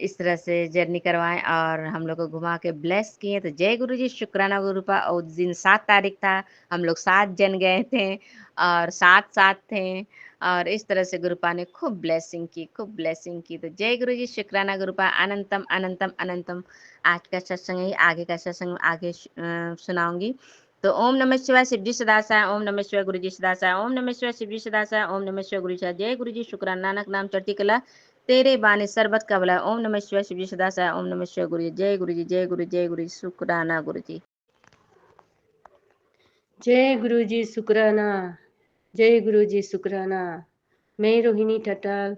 इस तरह से जर्नी करवाएँ और हम लोग को घुमा के ब्लेस किए। तो जय गुरु जी, शुक्राना गुरुपा। और उस दिन 7 तारीख था, हम लोग 7 जन गए थे और साथ-साथ थे और इस तरह से गुरुपा ने खूब ब्लेसिंग की, खूब ब्लेसिंग की। तो जय गुरु जी, शुक्राना गुरुपा, अनंतम, अनंतम, अनंतम। आज का सत्संग यही, आगे का सत्संग आगे सुनाऊँगी। तो ओम नमः शिवाय, शिव जी सदा सहाय, ओम नमः शिवाय, गुरु जी सदा सहाय, ओम नमः शिवाय, शिव जी सदा सहाय, ओम नमः शिवाय, गुरु जी सदा। जय गुरु जी, शुक्राना, नानक नाम चढ़ती कला, तेरे बाने सरबत का भला। ओम नमः शिवाय, शिव जी सदा सहाय, ओम नमः शिवाय, गुरु जी। जय गुरु जी, जय गुरु, जय गुरु जी, शुक्राना गुरु जी। जय गुरु जी शुक्राना, जय गुरु जी शुक्राना। मैं रोहिणी ठटाल,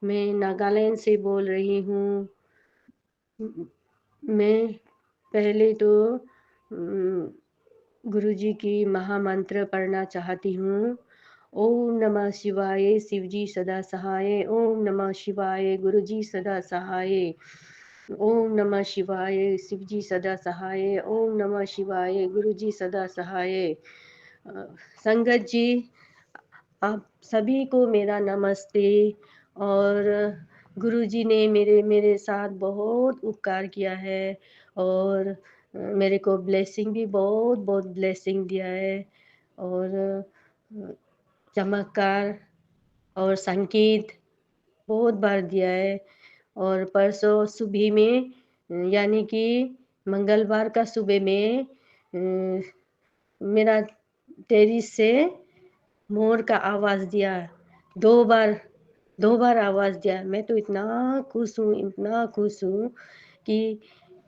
मैं नागालैंड से बोल रही हूँ। मैं पहले तो गुरु जी की महामंत्र पढ़ना चाहती हूँ। ओम नमः शिवाय, शिव जी सदा सहाय, ओम नमः शिवाय, गुरु जी सदा सहाय, ओम नमः शिवाय, शिव जी सदा सहाय, ओम नमः शिवाय, गुरु जी सदा सहाय। संगत जी, आप सभी को मेरा नमस्ते। और गुरुजी ने मेरे साथ बहुत उपकार किया है और मेरे को ब्लेसिंग भी बहुत बहुत ब्लेसिंग दिया है। और चमत्कार और संकेत बहुत बार दिया है। और परसों सुबह में यानी कि मंगलवार का सुबह में मेरा टेरिस से मोर का आवाज़ दिया। 2 बार 2 बार आवाज़ दिया। मैं तो इतना खुश हूँ कि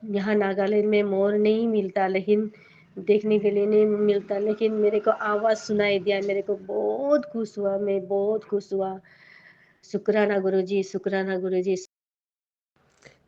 यहाँ नागालैंड में मोर नहीं मिलता, लेकिन देखने के लिए नहीं मिलता, लेकिन मेरे को आवाज़ सुनाई दिया। मेरे को बहुत खुश हुआ, मैं बहुत खुश हुआ। शुक्राना गुरुजी, शुक्राना गुरुजी।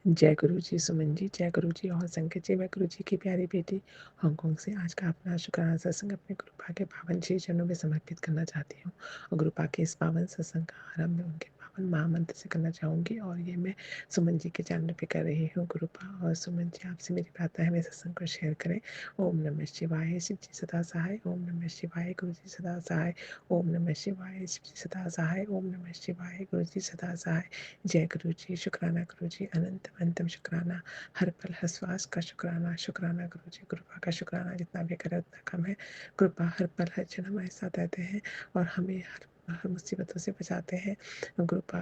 जय गुरु जी सुमन जी, जय गुरु जी और संगत जी। मैं गुरु जी की प्यारी बेटी हांगकांग से आज का अपना शुक्राना सत्संग अपने गुरुपा के पावन श्री चरणों में समर्पित करना चाहती हूँ और गुरुपा के इस पावन सत्संग का आरंभ मैं उनके पावन महामंत्र से करना चाहूँगी और ये मैं सुमन जी के चैनल पे कर रही हूँ। गुरुपा और सुमन जी, आपसे मेरी प्रार्थना है मेरे सत्संग को शेयर करें। ओम नमः शिवाय, शिव जी सदा सहाय। ओम नमः शिवाय, गुरु जी सदा सहाय। ओम नमः शिवाय, शिव जी सदा सहाय। ओम नमः शिवाय, गुरु जी सदा सहाय। जय गुरु जी, शुक्राना गुरु जी, अनंत अनंतम शुक्राना, हर पल हर श्वास का शुक्राना। शुक्राना गुरु जी, कृपा का शुक्राना जितना भी करें उतना कम है। कृपा हर पल हर क्षण हमारे साथ रहते हैं और हमें हर मुसीबतों से बचाते हैं। कृपा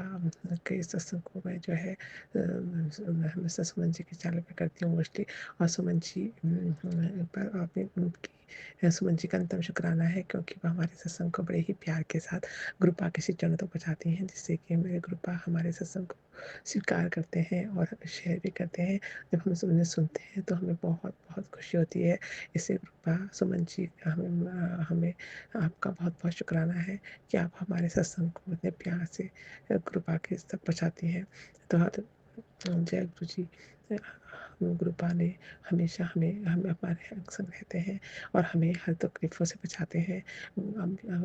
के सत्संग को मैं जो है हमेशा सुमन जी के चैनल पे करती हूँ मोस्टली। और सुमन जी पर अपनी उनकी सुमन जी का अंतम शुक्राना है क्योंकि वो हमारे सत्संग को बड़े ही प्यार के साथ ग्रुपा के चरणों तक पहुँचाती हैं, जिससे कि मेरे ग्रुपा हमारे सत्संग को स्वीकार करते हैं और शेयर भी करते हैं। जब हम उन्हें सुनते हैं तो हमें बहुत बहुत खुशी होती है। इससे कृपा सुमन जी हमें आपका बहुत बहुत शुक्राना है कि आप हमारे सत्संग को इतने प्यार से कृपा के तक पहुँचाती हैं। तो जय गुरु जी। गुरुपा ने हमेशा हमें हमें हमारे संग रहते हैं और हमें हर तकलीफ़ों से बचाते हैं।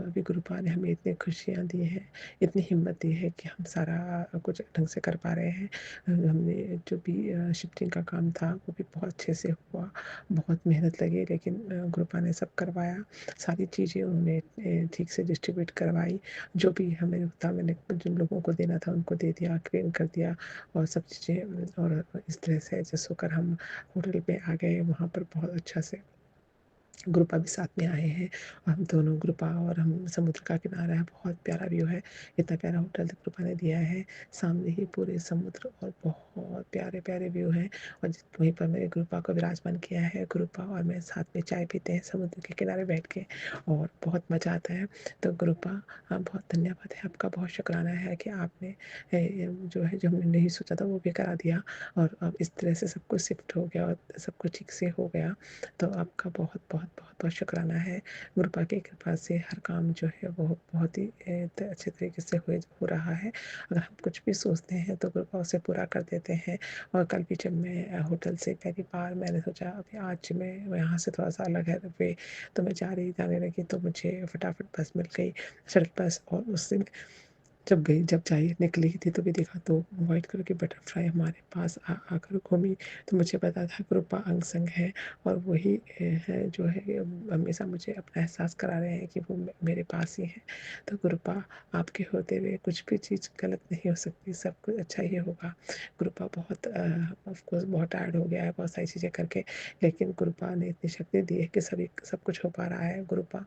अभी गुरुपा ने हमें इतनी खुशियाँ दी हैं, इतनी हिम्मत दी है कि हम सारा कुछ ढंग से कर पा रहे हैं। हमने जो भी शिफ्टिंग का काम था वो भी बहुत अच्छे से हुआ, बहुत मेहनत लगी, लेकिन गुरुपा ने सब करवाया। सारी चीज़ें उन्होंने ठीक से डिस्ट्रीब्यूट करवाई। जो भी हमें था मैंने जिन लोगों को देना था उनको दे दिया, क्लीन कर दिया और सब चीज़ें। और इस तरह से जैसे होकर हम होटल पे आ गए। वहाँ पर बहुत अच्छा से ग्रुपा भी साथ में आए हैं और हम दोनों ग्रुपा और हम समुद्र का किनारा है, बहुत प्यारा व्यू है। इतना प्यारा होटल ग्रुपा ने दिया है, सामने ही पूरे समुद्र और बहुत प्यारे प्यारे व्यू हैं। और वहीं पर मेरे ग्रुपा को विराजमान किया है। ग्रुपा और मैं साथ में चाय पीते हैं समुद्र के किनारे बैठ के और बहुत मज़ा आता है। तो ग्रुपा बहुत धन्यवाद है आपका, बहुत शुक्राना है कि आपने जो है जो हमने नहीं सोचा था वो भी करा दिया और अब इस तरह से सब कुछ शिफ्ट हो गया और सब कुछ ठीक से हो गया। तो आपका बहुत बहुत बहुत बहुत शुक्राना है। गुरुपा की कृपा से हर काम जो है वो बहुत ही अच्छे तरीके से हो रहा है। अगर हम कुछ भी सोचते हैं तो गुरुपा उसे पूरा कर देते हैं। और कल भी जब मैं होटल से पहली बार मैंने सोचा अभी आज मैं यहाँ से थोड़ा सा अलग है वे, तो मैं जाने लगी तो मुझे फटाफट बस मिल गई, शटल बस। और उससे जब चाहिए निकली थी तो भी देखा तो वाइट कलर की बटरफ्लाई हमारे पास आकर घूमी। तो मुझे पता था कृपा अंग संग है और वही है जो है हमेशा मुझे अपना एहसास करा रहे हैं कि वो मेरे पास ही है। तो कृपा आपके होते हुए कुछ भी चीज़ गलत नहीं हो सकती, सब कुछ अच्छा ही होगा। कृपा बहुत ऑफकोर्स बहुत टायर्ड हो गया है बहुत सारी चीज़ें करके, लेकिन कृपा ने इतनी शक्ति दी है कि सभी सब कुछ हो पा रहा है। कृपा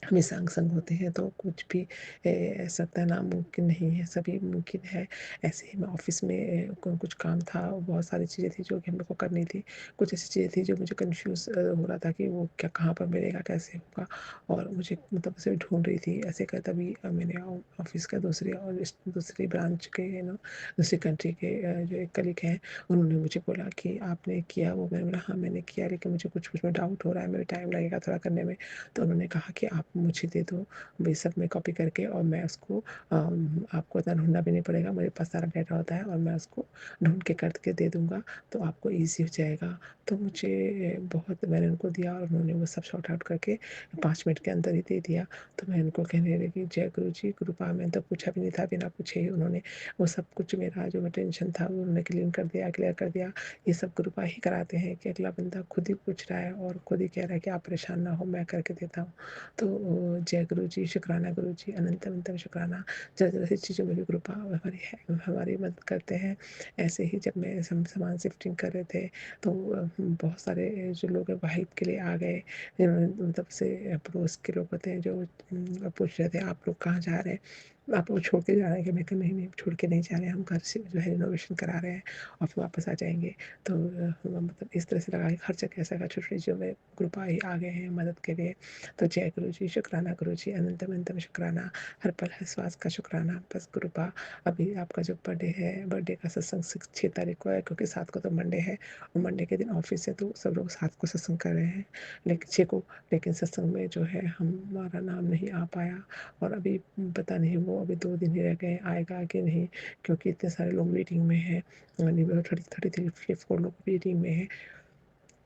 हमेशा अंग संग होते हैं तो कुछ भी ऐसा नामुमकिन नहीं है, सभी मुमकिन है। ऐसे ही मैं ऑफिस में कुछ काम था, बहुत सारी चीज़ें थी जो कि मेरे को करनी थी। कुछ ऐसी चीज़ें थी जो मुझे कन्फ्यूज़ हो रहा था कि वो क्या कहाँ पर मिलेगा, कैसे होगा, और मुझे मतलब उसे ढूंढ रही थी ऐसे कर। तभी मैंने ऑफिस का दूसरी ब्रांच के दूसरी कंट्री के जो एक कलीग हैं उन्होंने मुझे बोला कि आपने किया वो। मैंने बोला हाँ मैंने किया, लेकिन मुझे कुछ कुछ में डाउट हो रहा है, मेरे टाइम लगेगा थोड़ा करने में। तो उन्होंने कहा कि आप मुझे दे दो ये सब मैं कॉपी करके और मैं उसको आपको इतना ढूंढना भी नहीं पड़ेगा, मेरे पास सारा डाटा होता है और मैं उसको ढूंढ के करके दे दूँगा तो आपको ईज़ी हो जाएगा। तो मुझे बहुत मैंने उनको दिया और उन्होंने वो सब सॉर्ट आउट करके 5 मिनट के अंदर ही दे दिया। तो मैं उनको कहने लगी जय गुरु जी, कृपा। मैंने तो पूछा भी नहीं था, बिना पूछे ही उन्होंने वो सब कुछ मेरा जो टेंशन था वो उन्होंने क्लियर कर दिया। ये सब कृपा ही कराते हैं कि अगला बंदा खुद ही पूछ रहा है और खुद ही कह रहा है कि आप परेशान ना हो, मैं करके देता हूँ। तो जय गुरु जी, शुक्राना गुरु जी, अनंत अनंतम शुक्राना। ज़रूरत चीज़ों में भी कृपा हमारी है, हमारी मदद करते हैं। ऐसे ही जब मैं सामान शिफ्टिंग कर रहे थे तो बहुत सारे जो लोग हैं वो हेल्प के लिए आ गए। मतलब से पड़ोस के लोग होते हैं जो पूछ रहे थे आप लोग कहाँ जा रहे हैं? आप लोग छोड़ के जा रहे हैं क्या? मैं कहा नहीं, नहीं छोड़ के नहीं जा रहे हैं, हम घर से जो है रिनोवेशन करा रहे हैं और फिर वापस आ जाएँगे। तो मतलब इस तरह से लगा कि हर जगह ऐसा छोटी-छोटी चीज़ों में ग्रुप आ ही आ गए हैं मदद के लिए। तो जय गुरु जी, शुक्राना गुरु जी, अनंतम अनंतम शुक्राना, हर पल हर श्वास का शुक्राना। बस कृपा अभी आपका जो बर्थडे है, बर्थडे का सत्संग 6 तारीख को है क्योंकि 7 को तो मंडे है और मंडे के दिन ऑफिस है तो सब लोग 7 को सत्संग कर रहे हैं, लेकिन 6 को। लेकिन सत्संग में जो है हमारा नाम नहीं आ पाया और अभी पता नहीं वो अभी 2 दिन ही रह गए, आएगा कि नहीं, क्योंकि इतने सारे लोग वेटिंग में हैं। 33 4 लोग वेटिंग में हैं।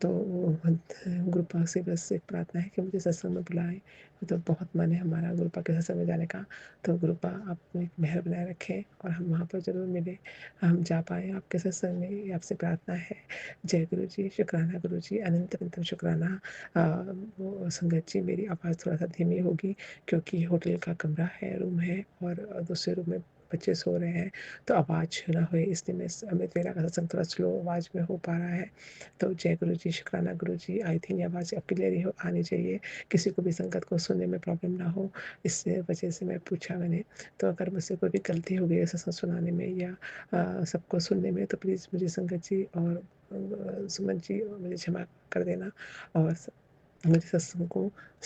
तो गुरुपा से बस एक प्रार्थना है कि मुझे सत्संग में बुलाएं। तो बहुत मन है हमारा गुरुपा के सत्संग में जाने का। तो गुरुपा आप अपनी मेहर बनाए रखें और हम वहाँ पर ज़रूर मिलें, हम जा पाएँ आपके सत्संग में, ये आपसे प्रार्थना है। जय गुरु जी, शुक्राना गुरु जी, अनंत अनंतम शुक्राना। वो संगत जी मेरी आवाज़ थोड़ा-सा धीमी होगी क्योंकि होटल का कमरा है, रूम है और दूसरे रूम में बच्चे सो रहे हैं, तो आवाज़ ना होए इसलिए मैं अमृत वेला का सत्संग थोड़ा स्लो आवाज़ में हो पा रहा है। तो जय गुरु जी, शुक्राना गुरु जी, आई थिंक ये आवाज़ अब क्लियर ही हो आनी चाहिए, किसी को भी संगत को सुनने में प्रॉब्लम ना हो, इस वजह से मैं पूछा मैंने। तो अगर मुझसे कोई भी गलती हो गई है सत्संग सुनाने में या सबको सुनने में तो प्लीज़ मुझे संगत जी और सुमन जी मुझे क्षमा कर देना और मुझे सत्संग को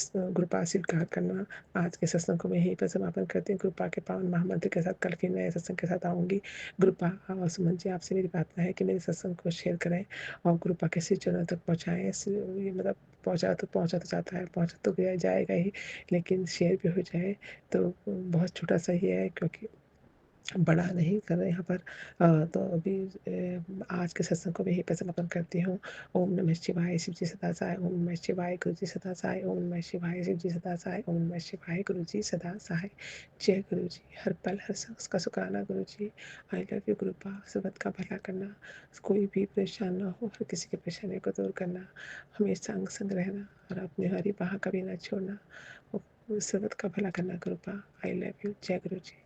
कृपा स्वीकार करना। आज के सत्संग को मैं यहीं पर समापन करती हूँ। कृपा के पावन महामंत्र के साथ कल फिर नए सत्संग के साथ आऊँगी। कृपा और सुमन जी आपसे मेरी प्रार्थना है कि मेरे सत्संग को शेयर करें और कृपा के श्री चरणों तक पहुँचाएँ। ये मतलब पहुँचा तो जाता है, पहुँचा तो गया जाएगा ही, लेकिन शेयर भी हो जाए तो बहुत छोटा-सा ही है क्योंकि बड़ा नहीं कर रहे यहाँ पर। तो अभी आज के सत्संग को मैं यहीं पे समापन करती हूँ। ओम नमः शिवाय, शिव जी सदा सहाय। ओम नमः शिवाय, गुरु जी सदा सहाय। ओम नमः शिवाय, शिव जी सदा सहाय। ओम नमः शिवाय, गुरु जी सदा सहाय। जय गुरु जी, हर पल हर सांस का शुक्राना गुरु जी। आई लव यू गुरुपा, सबद का भला करना, कोई भी परेशान ना हो, हर किसी की परेशानी को दूर करना, हमेशा अंग संग रहना और अपनी हरी बाह कभी ना छोड़ना, सबद का भला करना गुरुपा। I love you. जय गुरु जी।